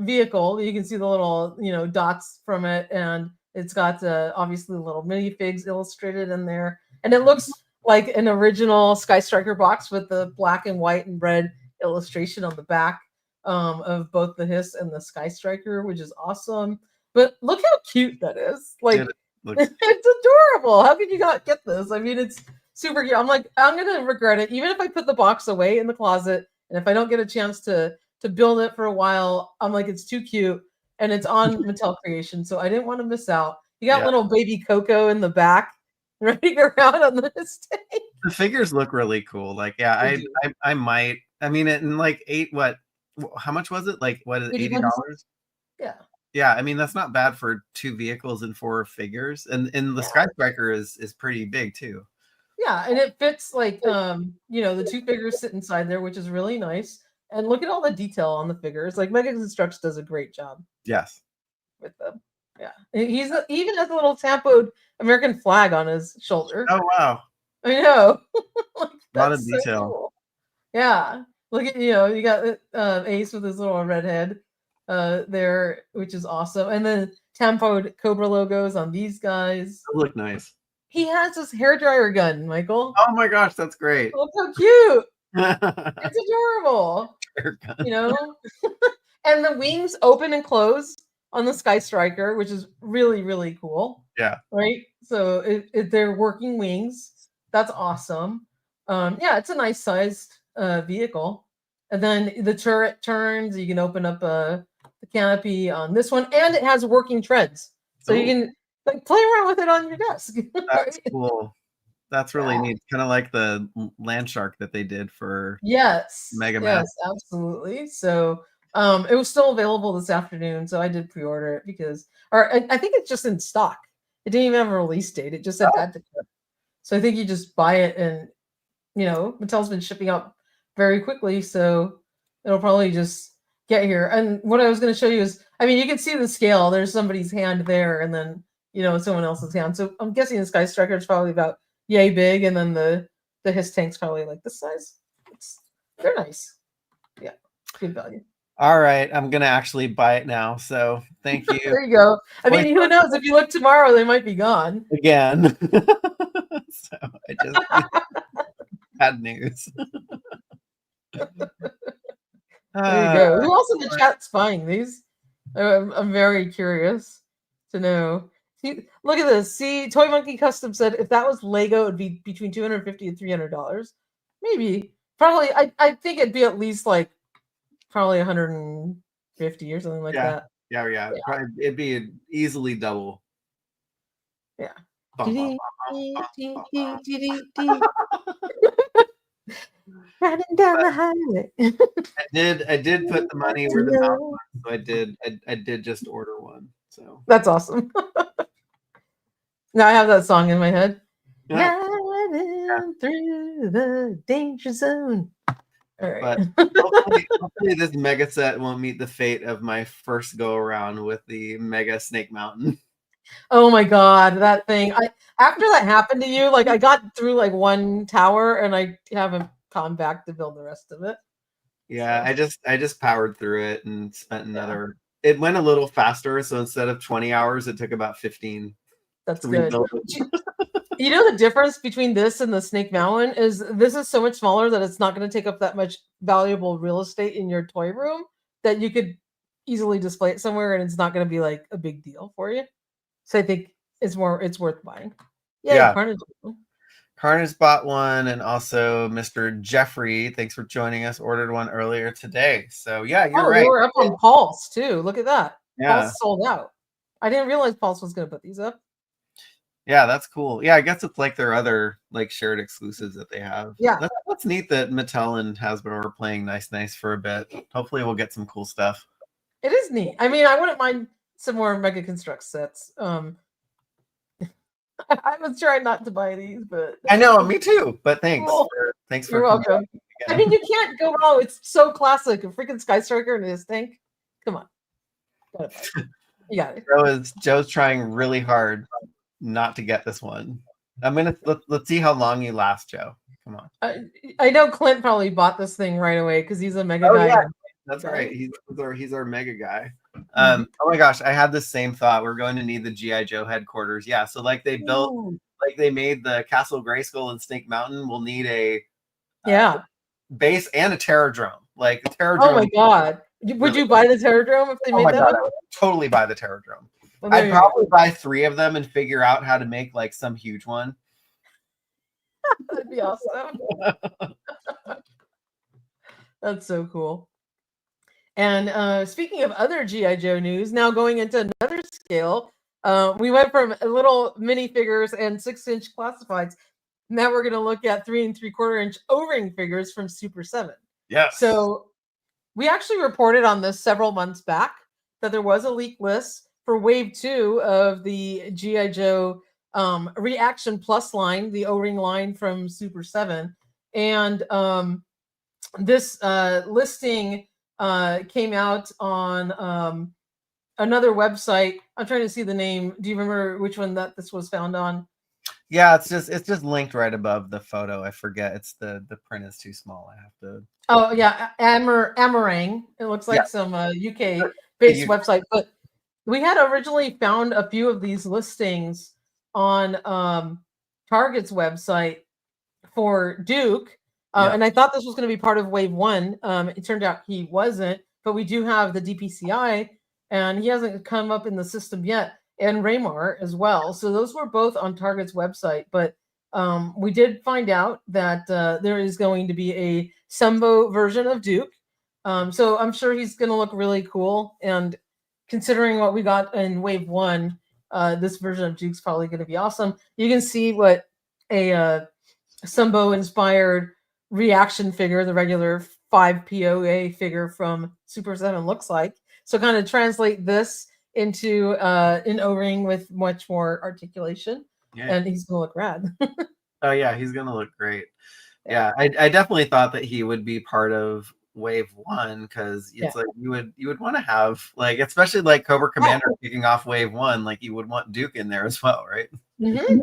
vehicle. You can see the little dots from it, and it's got obviously little minifigs illustrated in there, and it looks like an original Sky Striker box with the black and white and red illustration on the back of both the Hiss and the Sky Striker, which is awesome. But look how cute that is! Like, it's adorable. How could you not get this? I mean, it's super cute. I'm like, I'm gonna regret it, even if I put the box away in the closet, and if I don't get a chance to build it for a while. I'm like, it's too cute, and it's on Mattel Creation, so I didn't want to miss out. You got little baby Coco in the back, running around on the stage. The figures look really cool. Like, yeah, I might. I mean, it in like how much was it? Like, what is it, $80? Yeah. Yeah, I mean that's not bad for 2 vehicles and 4 figures, and the Sky Striker is pretty big too. Yeah, and it fits like the 2 figures sit inside there, which is really nice. And look at all the detail on the figures. Like Mega Constructs does a great job. Yes. With them. Yeah. He's even has a little tampoed American flag on his shoulder. Oh wow. I know. Like, a lot of detail. So cool. Yeah. Look at you got Ace with his little red head there, which is awesome. And then tampoed Cobra logos on these guys. They look nice. He has his hairdryer gun, Michael. Oh my gosh, that's great. Look how cute. It's adorable. And the wings open and close on the Sky Striker, which is really, really cool. Yeah. Right. So they're working wings. That's awesome. Yeah, it's a nice sized vehicle. And then the turret turns. You can open up the canopy on this one, and it has working treads, so you can like play around with it on your desk. That's cool. That's really neat. Kind of like the land shark that they did for Mega Man. Yes, absolutely. So it was still available this afternoon, so I did pre-order it I think it's just in stock. It didn't even have a release date. It just said add to cart. So I think you just buy it, and Mattel's been shipping out very quickly, so it'll probably just get here. And what I was going to show you is, I mean, you can see the scale. There's somebody's hand there, and then someone else's hand. So I'm guessing the Sky Striker is probably about yay big, and then the Hiss tank's probably like this size. They're nice. Yeah, good value. All right, I'm gonna actually buy it now. So thank you. There you go. I mean, who knows? If you look tomorrow, they might be gone again. So I just bad news. There you go. Who else in the chat's buying these? I'm very curious to know. See, look at this. See, Toy Monkey Custom said if that was Lego, it'd be between $250 and $300. Maybe. Probably. I think it'd be at least like probably 150 or something like that. Yeah. Probably, it'd be easily double. Yeah. Riding down the highway. I did put the money where the mouth was, so I did just order one. So that's awesome. Now I have that song in my head. Yeah. Riding through the danger zone. All right. But hopefully this mega set won't meet the fate of my first go around with the Mega Snake Mountain. Oh my God, that thing. After that happened to you, like I got through like one tower and I haven't gone back to build the rest of it. Yeah, So, I just powered through it and spent another. It went a little faster, so instead of 20 hours, it took about 15 that's to good. rebuild it. You know the difference between this and the Snake Mountain is this is so much smaller that it's not going to take up that much valuable real estate in your toy room that you could easily display it somewhere and it's not going to be like a big deal for you. So I think it's worth buying. Yeah. Carnage. Carnage bought one, and also Mr. Jeffrey, thanks for joining us, ordered one earlier today. So yeah, you're right. We were up on Pulse too. Look at that. Yeah. Pulse sold out. I didn't realize Pulse was going to put these up. Yeah, that's cool. Yeah, I guess it's like their other like shared exclusives that they have. Yeah. That's neat that Mattel and Hasbro are playing nice for a bit. Hopefully we'll get some cool stuff. It is neat. I mean, I wouldn't mind some more Mega Construct sets. I was trying not to buy these, but I know, me too. But thanks. Thanks for you're welcome. I mean, you can't go wrong. It's so classic. A freaking Sky Striker and his tank. Come on. You got it. Joe's trying really hard not to get this one. Let's see how long you last, Joe. Come on. I know Clint probably bought this thing right away because he's a mega guy. Yeah. That's right. He's our mega guy. Oh my gosh, I had the same thought. We're going to need the G.I. Joe headquarters. Yeah, so like they built, like they made the Castle Grayskull and Snake Mountain. We'll need a base and a Terradrome. Like the Terradrome. Oh my God. Would you buy the Terradrome if they made that? God, I would totally buy the Terradrome. Well, I'd probably buy 3 of them and figure out how to make like some huge one. That'd be awesome. That's so cool. And speaking of other G.I. Joe news, now going into another scale, we went from little minifigures and 6-inch classifieds. Now we're going to look at 3 3/4-inch O-ring figures from Super 7. Yeah. So we actually reported on this several months back that there was a leak list for Wave 2 of the G.I. Joe Reaction Plus line, the O-ring line from Super 7. And this listing came out on another website. I'm trying to see the name. Do you remember which one that this was found on? Yeah, it's just linked right above the photo. I forget. It's the print is too small. I have to. Oh yeah, Amarang. It looks like some UK based website, but we had originally found a few of these listings on Target's website for Duke. And I thought this was going to be part of Wave 1. It turned out he wasn't, but we do have the DPCI, and he hasn't come up in the system yet, and Raymar as well. So those were both on Target's website, but we did find out that there is going to be a Sumbo version of Duke. So I'm sure he's going to look really cool, and considering what we got in Wave 1, this version of Duke's probably going to be awesome. You can see what a Sumbo-inspired reaction figure, the regular 5 POA figure from Super 7 looks like. So kind of translate this into an O-ring with much more articulation, and he's gonna look rad. Oh yeah, he's gonna look great. Yeah, I definitely thought that he would be part of Wave 1 because it's like you would want to have like, especially like Cobra Commander kicking off Wave 1, like you would want Duke in there as well, right? Mm-hmm.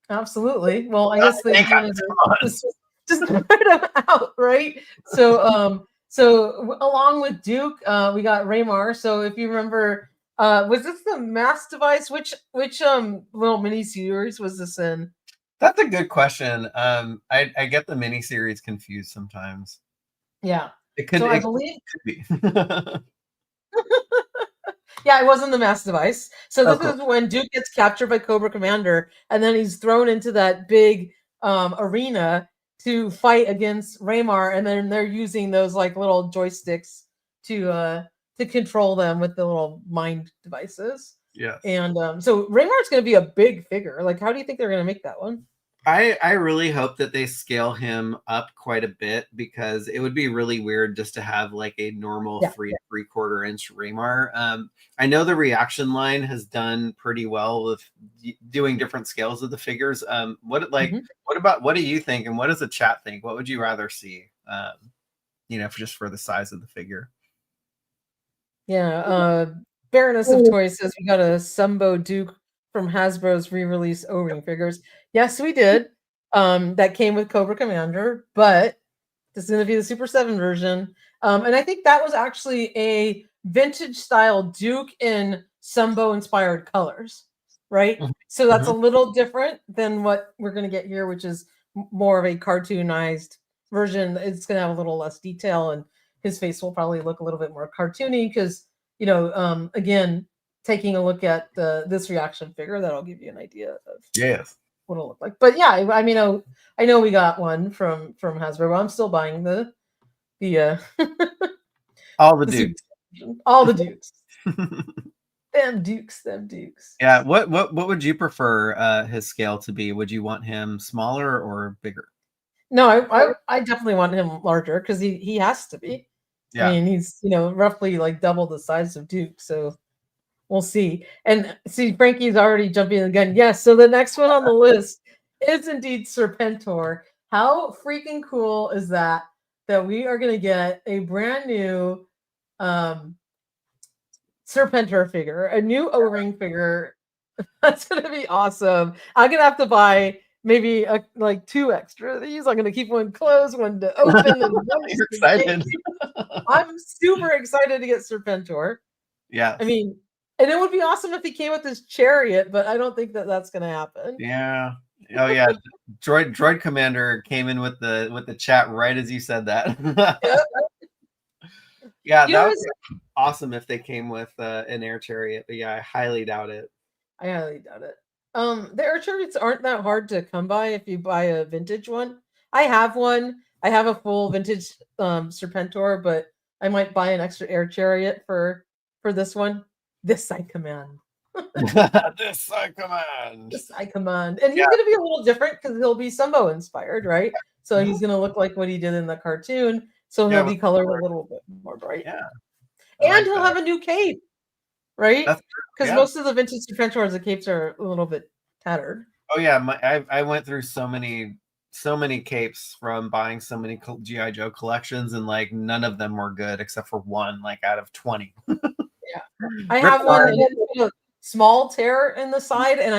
Absolutely. Well, I guess they wanted to just put them out, right? So so along with Duke, we got Raymar. So if you remember, was this the mass device? Which little mini series was this in? That's a good question. I get the mini series confused sometimes. Yeah. It could, so I believe it could be. Yeah, it wasn't the mass device. So this is when Duke gets captured by Cobra Commander, and then he's thrown into that big arena to fight against Raymar, and then they're using those like little joysticks to control them with the little mind devices. Yeah. And so Raymar's going to be a big figure. Like, how do you think they're going to make that one? I really hope that they scale him up quite a bit, because it would be really weird just to have like a normal 3 3/4-inch Raymar. I know the reaction line has done pretty well with doing different scales of the figures. What do you think, and what does the chat think? What would you rather see? just for the size of the figure. Yeah. Baroness of Toys says we got a Sumbo Duke from Hasbro's re-release O-ring figures. Yes, we did. That came with Cobra Commander, but this is going to be the Super 7 version. And I think that was actually a vintage style Duke in Sumbo inspired colors, right? So that's a little different than what we're going to get here, which is more of a cartoonized version. It's going to have a little less detail, and his face will probably look a little bit more cartoony because, again, taking a look at this reaction figure, that'll give you an idea of what it'll look like. But yeah, I mean, I know we got one from Hasbro. I'm still buying the all the Dukes. All the Dukes. them Dukes. Yeah. What would you prefer his scale to be? Would you want him smaller or bigger? No, I definitely want him larger because he has to be. Yeah. I mean, he's roughly like double the size of Duke, so we'll see. And see, Frankie's already jumping the gun. Yes, so the next one on the list is indeed Serpentor. How freaking cool is that we are going to get a brand new Serpentor figure, a new O-ring figure. That's going to be awesome. I'm going to have to buy maybe like 2 extra of these. I'm going to keep one closed, one to open. And You're excited. I'm super excited to get Serpentor. Yeah. I mean, and it would be awesome if he came with his chariot, but I don't think that's going to happen. Yeah. Oh yeah. Droid Commander came in with the chat right as you said that. Yeah, that would be awesome if they came with an air chariot, but yeah, I highly doubt it. The air chariots aren't that hard to come by if you buy a vintage one. I have one. I have a full vintage Serpentor, but I might buy an extra air chariot for this one. This I command. This I command. And he's going to be a little different because he'll be Sumbo inspired, right? So he's going to look like what he did in the cartoon. So he'll be colored a little bit more bright. Yeah. And he'll have a new cape, right? Because most of the vintage Serpentors, the capes are a little bit tattered. Oh yeah, I went through so many capes from buying so many G.I. Joe collections, and like none of them were good except for one, like out of 20. I have one and it's a small tear in the side, and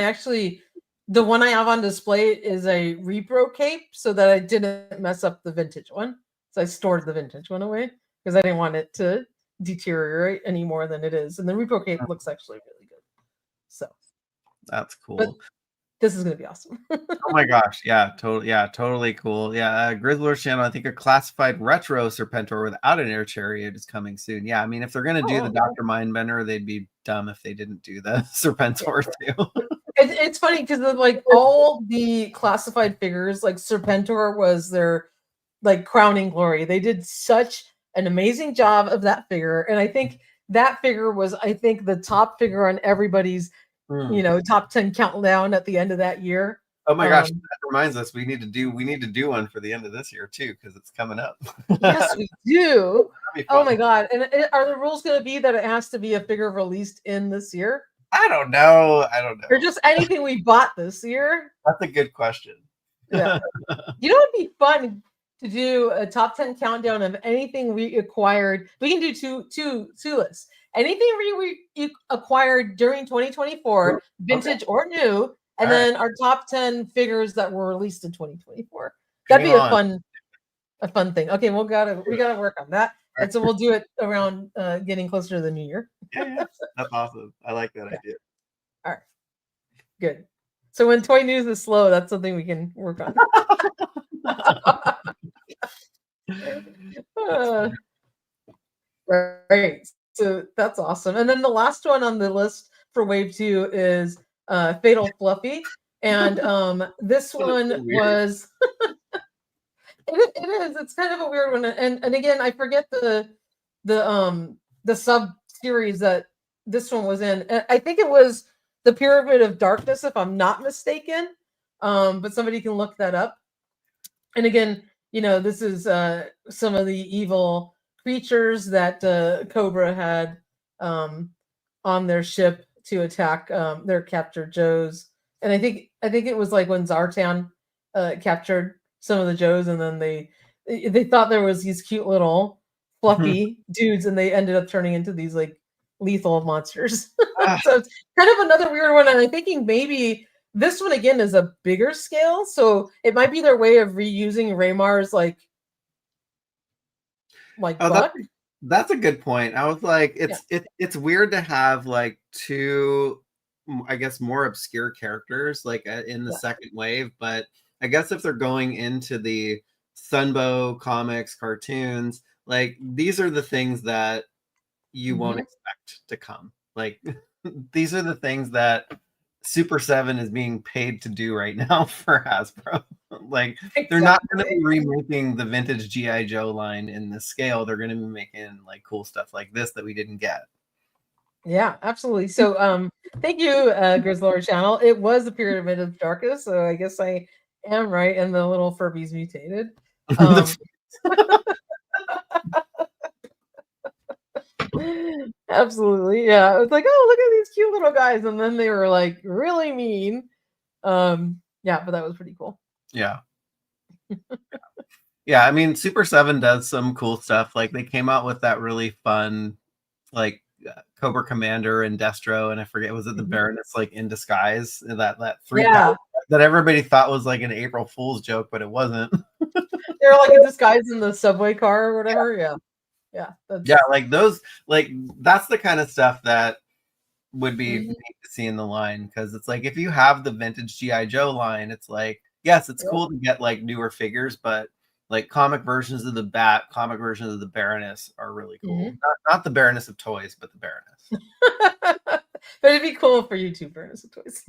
the one I have on display is a repro cape so that I didn't mess up the vintage one. So I stored the vintage one away because I didn't want it to deteriorate any more than it is. And the repro cape looks actually really good. So that's cool. But this is going to be awesome. Oh my gosh. Yeah, totally cool. Yeah. Grizzler's channel, I think a classified retro Serpentor without an air chariot is coming soon. Yeah. I mean, if they're going to do the Dr. Mindbender, they'd be dumb if they didn't do the Serpentor too. It's funny because like all the classified figures, like Serpentor was their like crowning glory. They did such an amazing job of that figure. And I think that figure was, the top figure on everybody's top 10 countdown at the end of that year. Oh my gosh, that reminds us we need to do one for the end of this year too, because it's coming up. Yes, we do. Oh my god. And are the rules going to be that it has to be a figure released in this year? I don't know. Or just anything we bought this year? That's a good question. Yeah. It'd be fun to do a top 10 countdown of anything we acquired. We can do two lists. Anything we acquired during 2024, vintage or new, and then our top 10 figures that were released in 2024. That'd be a fun thing. Okay, we gotta work on that. And so we'll do it around getting closer to the new year. Yeah, that's awesome. I like that idea. All right, good. So when toy news is slow, that's something we can work on. Right. So that's awesome. And then the last one on the list for wave 2 is Fatal Fluffy. And this one was it is. It's kind of a weird one. And again, I forget the sub series that this one was in. I think it was the Pyramid of Darkness, if I'm not mistaken. But somebody can look that up. And again, this is some of the evil creatures that Cobra had on their ship to attack their captured Joes. And I think it was like when Zartan captured some of the Joes, and then they they thought there was these cute little fluffy dudes, and they ended up turning into these like lethal monsters. So it's kind of another weird one. And I'm thinking maybe this one again is a bigger scale, so it might be their way of reusing Raymar's like buck. That's a good point. I was like, it's weird to have like two, I guess, more obscure characters like in the second wave, but I guess if they're going into the Sunbow comics, cartoons, like these are the things that you won't expect to come. Like these are the things that Super7 is being paid to do right now for Hasbro. Like they're not going to be remaking the vintage G.I. Joe line in this scale. They're going to be making like cool stuff like this that we didn't get. Yeah, absolutely. So thank you, Grizzlord Channel. It was the Pyramid of Darkness, so I guess I am right, and the little Furbies mutated. Absolutely, yeah. I was like, oh, look at these cute little guys, and then they were like really mean. Yeah, but that was pretty cool. Yeah. Yeah, I mean, Super7 does some cool stuff. Like they came out with that really fun, like Cobra Commander and Destro, and I forget, was it the Baroness like in disguise? That 3,000 that everybody thought was like an April Fool's joke, but it wasn't. They're like in disguise in the subway car or whatever. Yeah. Yeah, like those, like that's the kind of stuff that would be neat to see in the line, because it's like if you have the vintage G.I. Joe line, it's like, yes, it's cool to get like newer figures, but like comic versions of the Bat, comic versions of the Baroness are really cool. Not the Baroness of toys, but the Baroness. But it'd be cool for you too, Baroness of toys.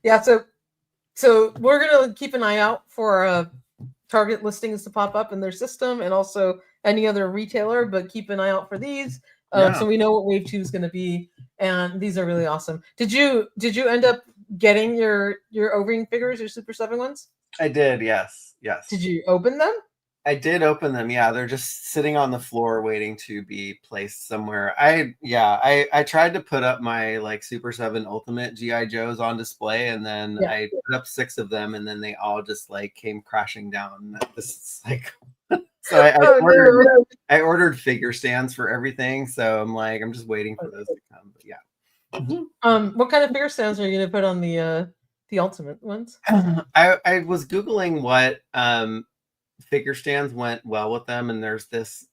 Yeah, so we're gonna keep an eye out for Target listings to pop up in their system, and also any other retailer, but keep an eye out for these. So we know what Wave 2 is going to be, and these are really awesome. Did you end up getting your O-ring figures, your Super7 ones? I did, yes. Did you open them? I did open them. Yeah, they're just sitting on the floor waiting to be placed somewhere. I tried to put up my like Super7 Ultimate G.I. Joes on display, and then I put up 6 of them, and then they all just like came crashing down. This is like so I ordered figure stands for everything, so I'm like, I'm just waiting for those to come. But yeah. What kind of figure stands are you gonna put on the Ultimate ones? I was Googling what figure stands went well with them, and there's this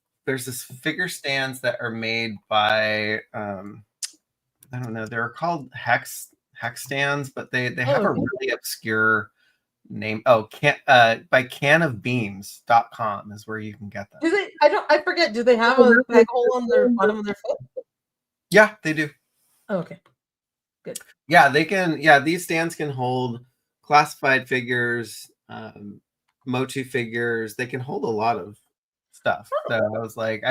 figure stands that are made by I don't know, they're called hex stands, but they have a really obscure name. By canofbeams.com is where you can get them. Do they? I forget. Do they have a peg hole on their bottom of their foot? Yeah, they do. Oh, okay. Good. Yeah, they can. Yeah, these stands can hold classified figures, MOTU figures. They can hold a lot of stuff. So I was like,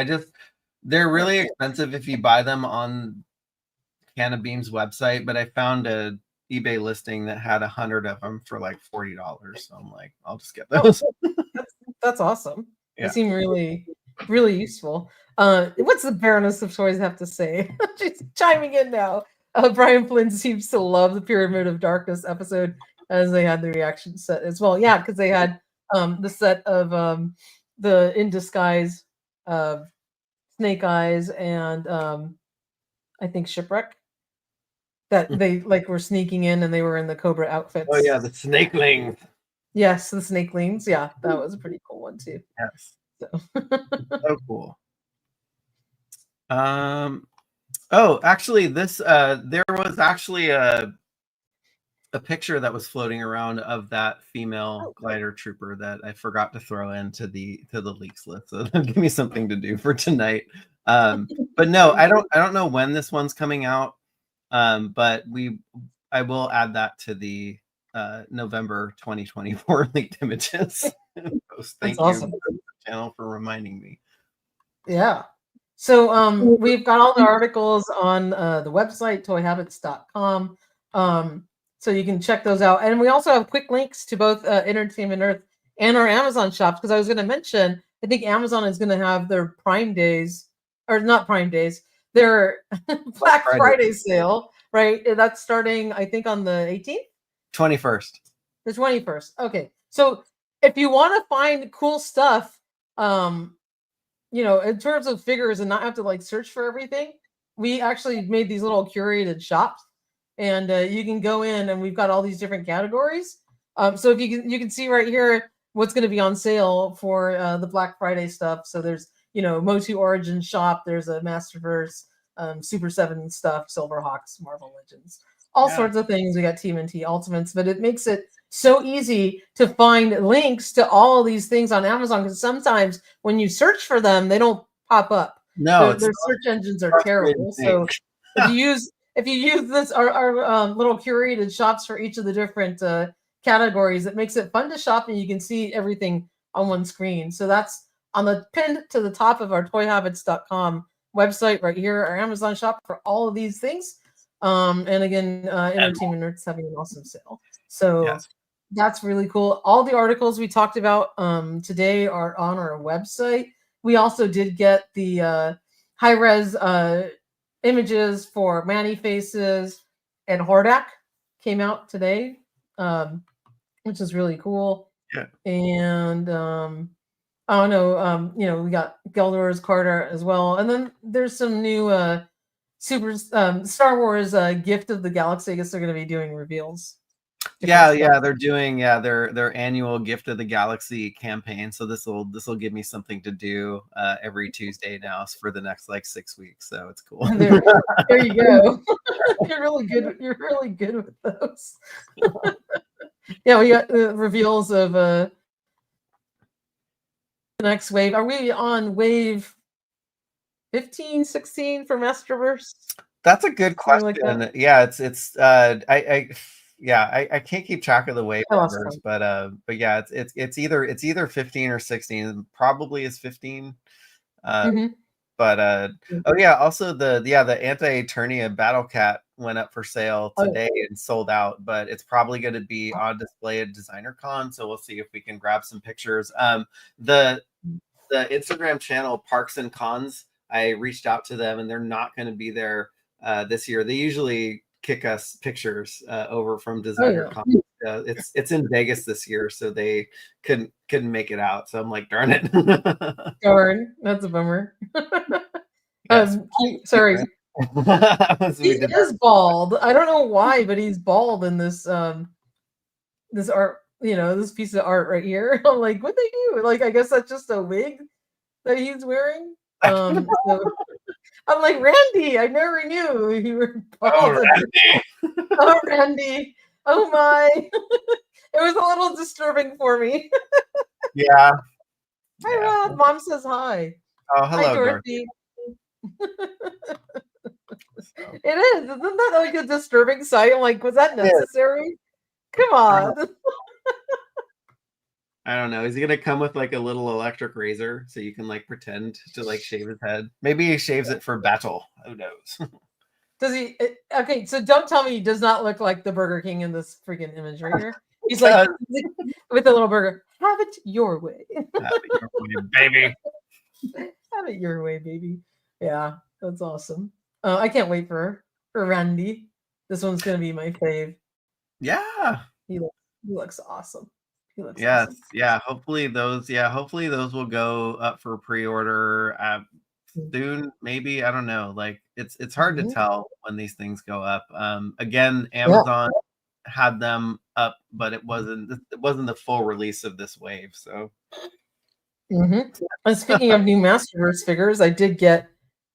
they're really expensive if you buy them on Can of Beams website, but I found a eBay listing that had 100 of them for like $40. So I'm like, I'll just get those. That's awesome. Yeah. They seem really, really useful. What's the Baroness of Toys have to say? She's chiming in now. Brian Flynn seems to love the Pyramid of Darkness episode, as they had the reaction set as well. Yeah, because they had the set of the In Disguise Snake Eyes and I think Shipwreck, that they like were sneaking in, and they were in the Cobra outfits. Oh yeah, the snakelings. Yes, the snakelings. Yeah, that was a pretty cool one too. Yes. So cool. Oh, actually, this there was actually a picture that was floating around of that female glider trooper that I forgot to throw into the leaks list. So give me something to do for tonight. But no, I don't know when this one's coming out. But I will add that to the November 2024 leaked images. Thank you, channel, for reminding me. Yeah. So we've got all the articles on the website, toyhabits.com. So you can check those out. And we also have quick links to both Entertainment Earth and our Amazon shops, because I was going to mention, I think Amazon is going to have their Prime Days, or not Prime Days, their Black Friday sale, right? That's starting, I think, on the 18th? 21st. The 21st. Okay. So if you want to find cool stuff, in terms of figures and not have to like search for everything, we actually made these little curated shops, and you can go in, and we've got all these different categories. So if you can see right here what's going to be on sale for the Black Friday stuff. So there's MOTU Origins shop. There's a Masterverse, Super7 stuff, Silverhawks, Marvel Legends, all sorts of things. We got TMNT Ultimates, but it makes it so easy to find links to all these things on Amazon, because sometimes when you search for them, they don't pop up. No, their search engines are terrible. So if you use this our little curated shops for each of the different categories, it makes it fun to shop, and you can see everything on one screen. So that's on the pinned to the top of our toyhabits.com website right here, our Amazon shop for all of these things. And again, Entertainment Nerds having an awesome sale. So that's really cool. All the articles we talked about today are on our website. We also did get the high-res images for Manny Faces and Hordak came out today, which is really cool. Yeah. And I don't know, we got Geldor's Carter as well. And then there's some new Star Wars Gift of the Galaxy. I guess they're going to be doing reveals. They're doing their annual Gift of the Galaxy campaign. So this will give me something to do every Tuesday now for the next like 6 weeks. So it's cool. There you go. You're really good. You're really good with those. Yeah, we got the reveals of the next wave. Are we on wave 15, 16 for Masterverse? That's a good question. Like yeah, I can't keep track of the wave numbers, but yeah, it's either 15 or 16. Probably is 15. But also the Anti-Eternia Battle Cat went up for sale today and sold out, but it's probably going to be on display at Designer Con, so we'll see if we can grab some pictures. The Instagram channel Parks and Cons, I reached out to them, and they're not going to be there this year. They usually kick us pictures over from Designer Con. It's in Vegas this year, so they couldn't make it out. So I'm like, darn it. Darn, that's a bummer. Sorry. He is bald. I don't know why, but he's bald in this this art, this piece of art right here. I'm like, what'd they do? Like, I guess that's just a wig that he's wearing. So I'm like, Randy, I never knew you were bald. Oh, Randy. Oh my. It was a little disturbing for me. Yeah. Hi, Rob. Mom says hi. Oh, hello, hi, Dorothy. It is. Isn't that like a disturbing sight? I'm like, was that necessary? Come on. I don't know. Is he gonna come with like a little electric razor so you can like pretend to like shave his head? Maybe he shaves it for battle. Who knows? Does he? Okay, so don't tell me he does not look like the Burger King in this freaking image right here. He's like with a little burger. Have it your way. Have it your way, baby. Have it your way, baby. Yeah, that's awesome. I can't wait for Randy. This one's gonna be my fave. Yeah. He looks awesome. He looks awesome. Awesome. Yeah. Hopefully those will go up for pre-order soon. Maybe, I don't know. Like it's hard to tell when these things go up. Again, Amazon had them up, but it wasn't the full release of this wave. So. And speaking of new Masterverse figures, I did get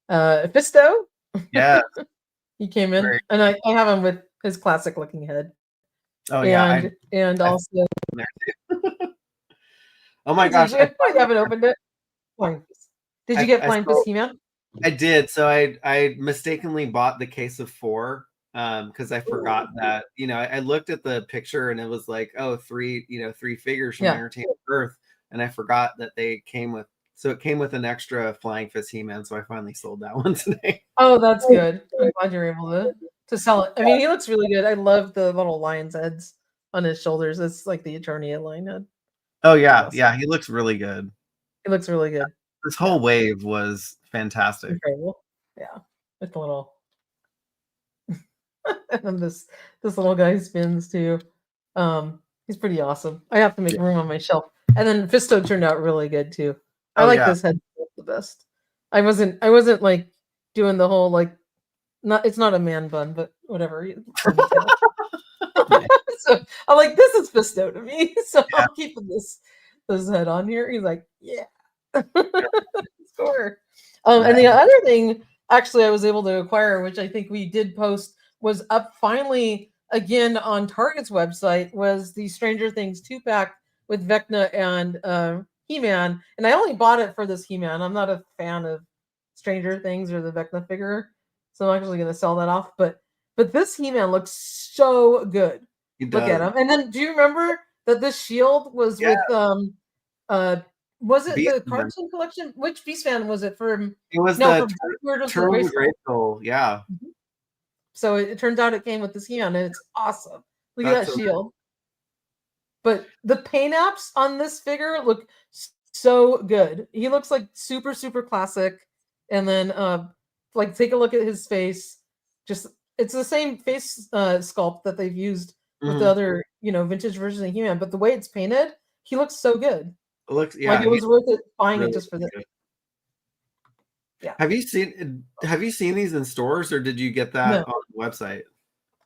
Fisto. Yeah. He came in, and I have him with his classic looking head. Oh yeah, and also. Oh my gosh! I haven't opened it. Did you get Flying Fist He-Man? I did. So I mistakenly bought the case of 4 because I forgot that. I looked at the picture and it was like, oh, 3 figures from Entertainment Earth, and I forgot that they came with. So it came with an extra Flying Fist He-Man, so I finally sold that one today. Oh, that's good. I'm glad you're able to sell it. I mean, he looks really good. I love the little lion's heads on his shoulders. It's like the Eternia lion head. Oh yeah, yeah, he looks really good. He looks really good. This whole wave was fantastic. Incredible. Yeah, with the little and this little guy spins too. He's pretty awesome. I have to make room on my shelf And then Fisto turned out really good too. I Oh, like yeah. this head the best. I wasn't like doing the whole like it's not a man bun, but whatever. Ponytail. So I'm like, this is Fisto to me. So Yeah. I'm keeping this head on here. He's like, yeah. Sure. And the other thing actually I was able to acquire, which I think we did post, was up finally again on Target's website, was the Stranger Things 2-pack with Vecna and He-Man. And I only bought it for this He-Man. I'm not a fan of Stranger Things or the Vecna figure, so I'm actually going to sell that off. But this He-Man looks so good. Look at him. And then do you remember that this shield was with was it Beast the cartoon collection? Which Beast fan was it from? It was No, the Turtle Grateful. Yeah. Mm-hmm. So it turns out it came with this He-Man, and it's awesome. Look at that shield. But the paint apps on this figure look so good. He looks like super, super classic. And then like take a look at his face. Just it's the same face sculpt that they've used with the other, vintage versions of He-Man, but the way it's painted, he looks so good. It looks like it was worth it buying it just for this. Yeah. Have you seen these in stores, or did you get that on the website?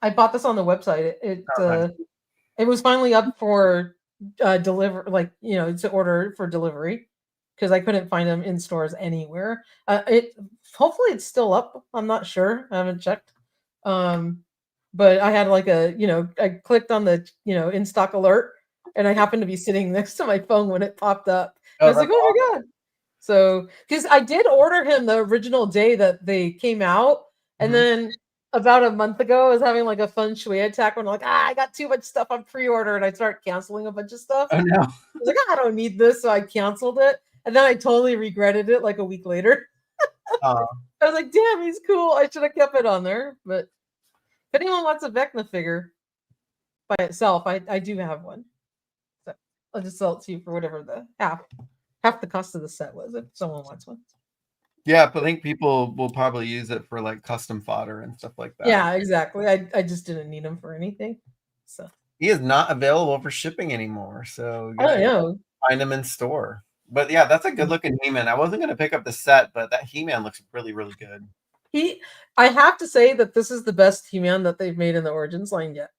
I bought this on the website. It was finally up for to order for delivery, because I couldn't find them in stores anywhere. Hopefully it's still up. I'm not sure. I haven't checked. But I had like I clicked on the in stock alert, and I happened to be sitting next to my phone when it popped up. I was like, oh my God. So, because I did order him the original day that they came out, and then about a month ago, I was having like a feng shui attack when I'm like, I got too much stuff on pre-order, and I started canceling a bunch of stuff. Oh no! I was like, I don't need this, so I canceled it, and then I totally regretted it like a week later. I was like, damn, he's cool. I should have kept it on there. But if anyone wants a Vecna figure by itself, I do have one. So I'll just sell it to you for whatever the half the cost of the set was, if someone wants one. Yeah, but I think people will probably use it for like custom fodder and stuff like that. Yeah, exactly. I just didn't need him for anything. So he is not available for shipping anymore. So I don't know. Find him in store. But yeah, that's a good looking He-Man. I wasn't going to pick up the set, but that He-Man looks really, really good. I have to say that this is the best He-Man that they've made in the Origins line yet.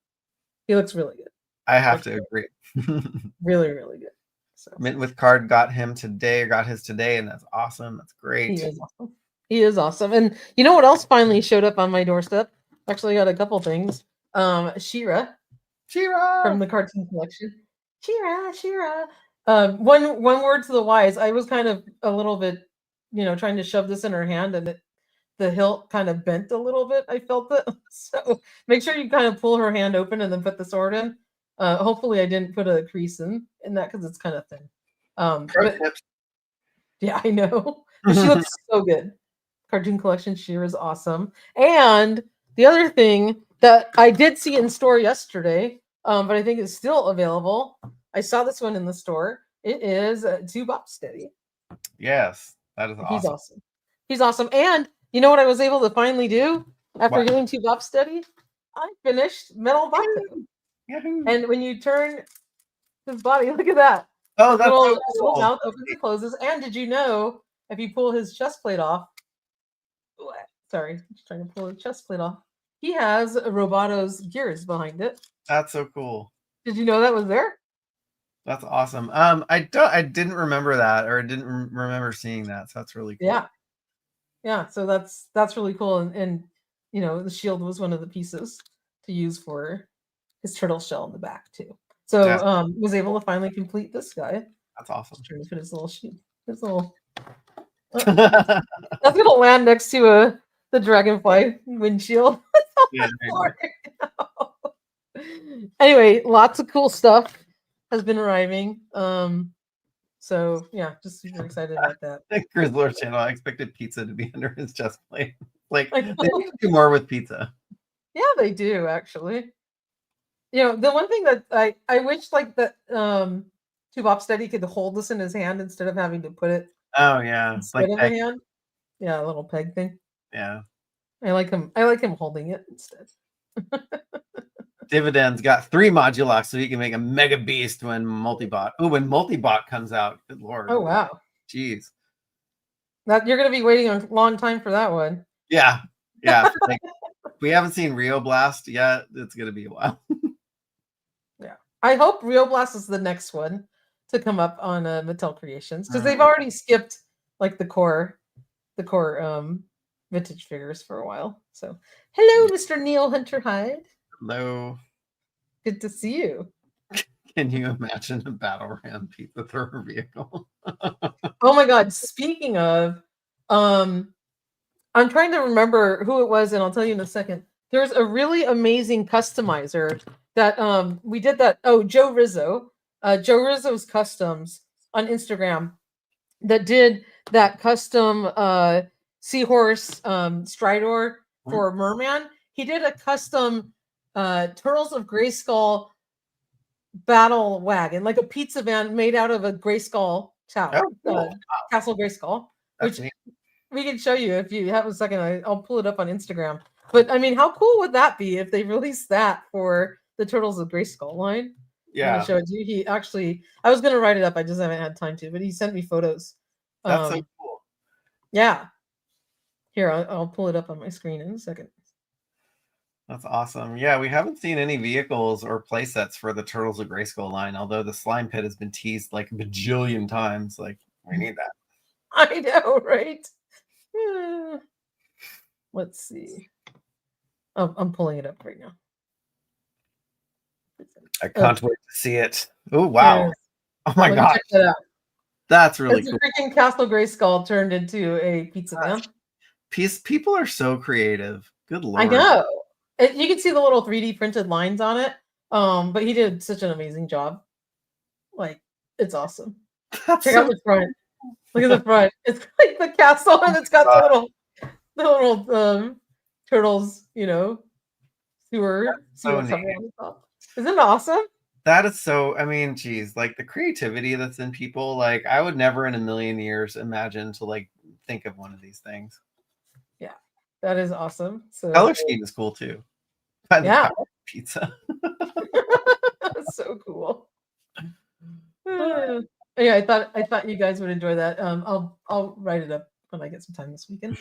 He looks really good. I have to agree. Really, really good. So Mint with Card got his today, and that's awesome. That's great. He is awesome. He is awesome. And you know what else finally showed up on my doorstep? Actually, I got a couple things. She-Ra from the cartoon collection. She-Ra. One word to the wise. I was kind of a little bit, trying to shove this in her hand, and the hilt kind of bent a little bit. I felt it. So make sure you kind of pull her hand open and then put the sword in. Hopefully I didn't put a crease in that, because it's kind of thin. But, yeah, I know. But she looks so good. Cartoon collection She-Ra is awesome. And the other thing that I did see in store yesterday, but I think is still available. I saw this one in the store. It is To Bop Steady. Yes, that is awesome. He's awesome. And you know what I was able to finally do after doing To Bop Steady? I finished Metal Bato. And when you turn his body, look at that. Oh, that's little mouth opens and closes. And did you know if you pull his chest plate off? Sorry, just trying to pull the chest plate off. He has Robato's gears behind it. That's so cool. Did you know that was there? That's awesome. I didn't remember that, or didn't remember seeing that. So that's really cool. Yeah. So that's really cool. And the shield was one of the pieces to use for his turtle shell in the back too. So was able to finally complete this guy. That's awesome. Just trying to fit his little sheet. His little. That's gonna land next to the Dragonfly windshield. Anyway, lots of cool stuff has been arriving. So yeah, just super excited about that. Grizzlor channel. I expected pizza to be under his chest plate. Like they need to do more with pizza. Yeah, they do actually. The one thing that I wish like that To Bop Steady could hold this in his hand instead of having to put it. Oh yeah, it's like in the hand. Yeah, a little peg thing. Yeah, I like him holding it instead. Dividends got 3 Moduloks, so he can make a mega beast when Multibot. Oh, when Multibot comes out. Good lord. Oh wow. Jeez. That you're gonna be waiting a long time for that one. Yeah. Like, we haven't seen Rio Blast yet. It's gonna be a while. Yeah. I hope Rio Blast is the next one to come up on Mattel Creations, because they've already skipped like the core vintage figures for a while. So hello, Mr. Neil Hunter Hyde. Hello. Good to see you. Can you imagine a battle ram pizza thrower vehicle? Oh my god, speaking of, I'm trying to remember who it was, and I'll tell you in a second. There's a really amazing customizer that we did that. Oh, Joe Rizzo. Joe Rizzo's Customs on Instagram that did that custom seahorse stridor for Merman. He did a custom Turtles of Grayskull battle wagon, like a pizza van made out of a Grayskull tower, Castle Grayskull, which we can show you if you have a second. I'll pull it up on Instagram. But I mean, how cool would that be if they released that for the Turtles of Grayskull line? Yeah. I'm gonna show it to you. He actually, I was gonna write it up, I just haven't had time to, but he sent me photos. That's so cool. Yeah. Here, I'll pull it up on my screen in a second. That's awesome. Yeah, we haven't seen any vehicles or play sets for the Turtles of Grayskull line, although the slime pit has been teased like a bajillion times. Like, we need that. I know, right? Let's see. Oh, I'm pulling it up right now. I can't wait to see it. Oh, wow. Yeah. Oh my god. Check that out. That's really cool. It's a freaking Castle Grayskull turned into a pizza van. People are so creative. Good lord. I know. You can see the little 3D printed lines on it. But he did such an amazing job. Like, it's awesome. Check out the front. Look at the front. It's like the castle, and it's got the little turtles, sewer coming on the top. Isn't it awesome? That is so, I mean, geez, like the creativity that's in people, like I would never in a million years imagine to like think of one of these things. Yeah, that is awesome. So color scheme is cool too. Yeah. Pizza. That's so cool. Yeah, I thought you guys would enjoy that. I'll write it up when I get some time this weekend.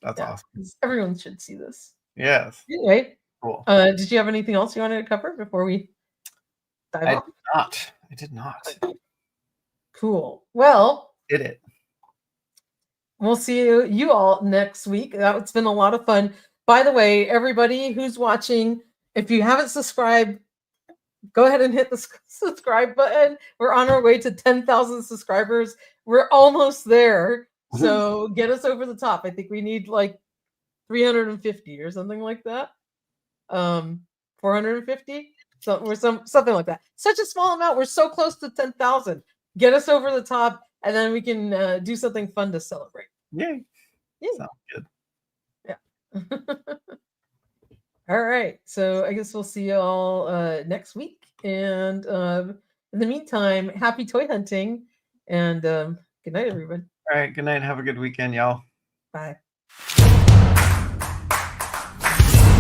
That's awesome. Everyone should see this. Yes. Anyway, cool. Did you have anything else you wanted to cover before we dive off? I did not. Cool. Well, did it. We'll see you all next week. It's been a lot of fun. By the way, everybody who's watching, if you haven't subscribed, go ahead and hit the subscribe button. We're on our way to 10,000 subscribers. We're almost there. So get us over the top. I think we need like 350 or something like that. 450? Or something like that. Such a small amount. We're so close to 10,000. Get us over the top, and then we can do something fun to celebrate. Yay. Yeah. Sounds good. Yeah. All right. So I guess we'll see you all next week. And in the meantime, happy toy hunting. And good night, everyone. All right. Good night. Have a good weekend, y'all. Bye.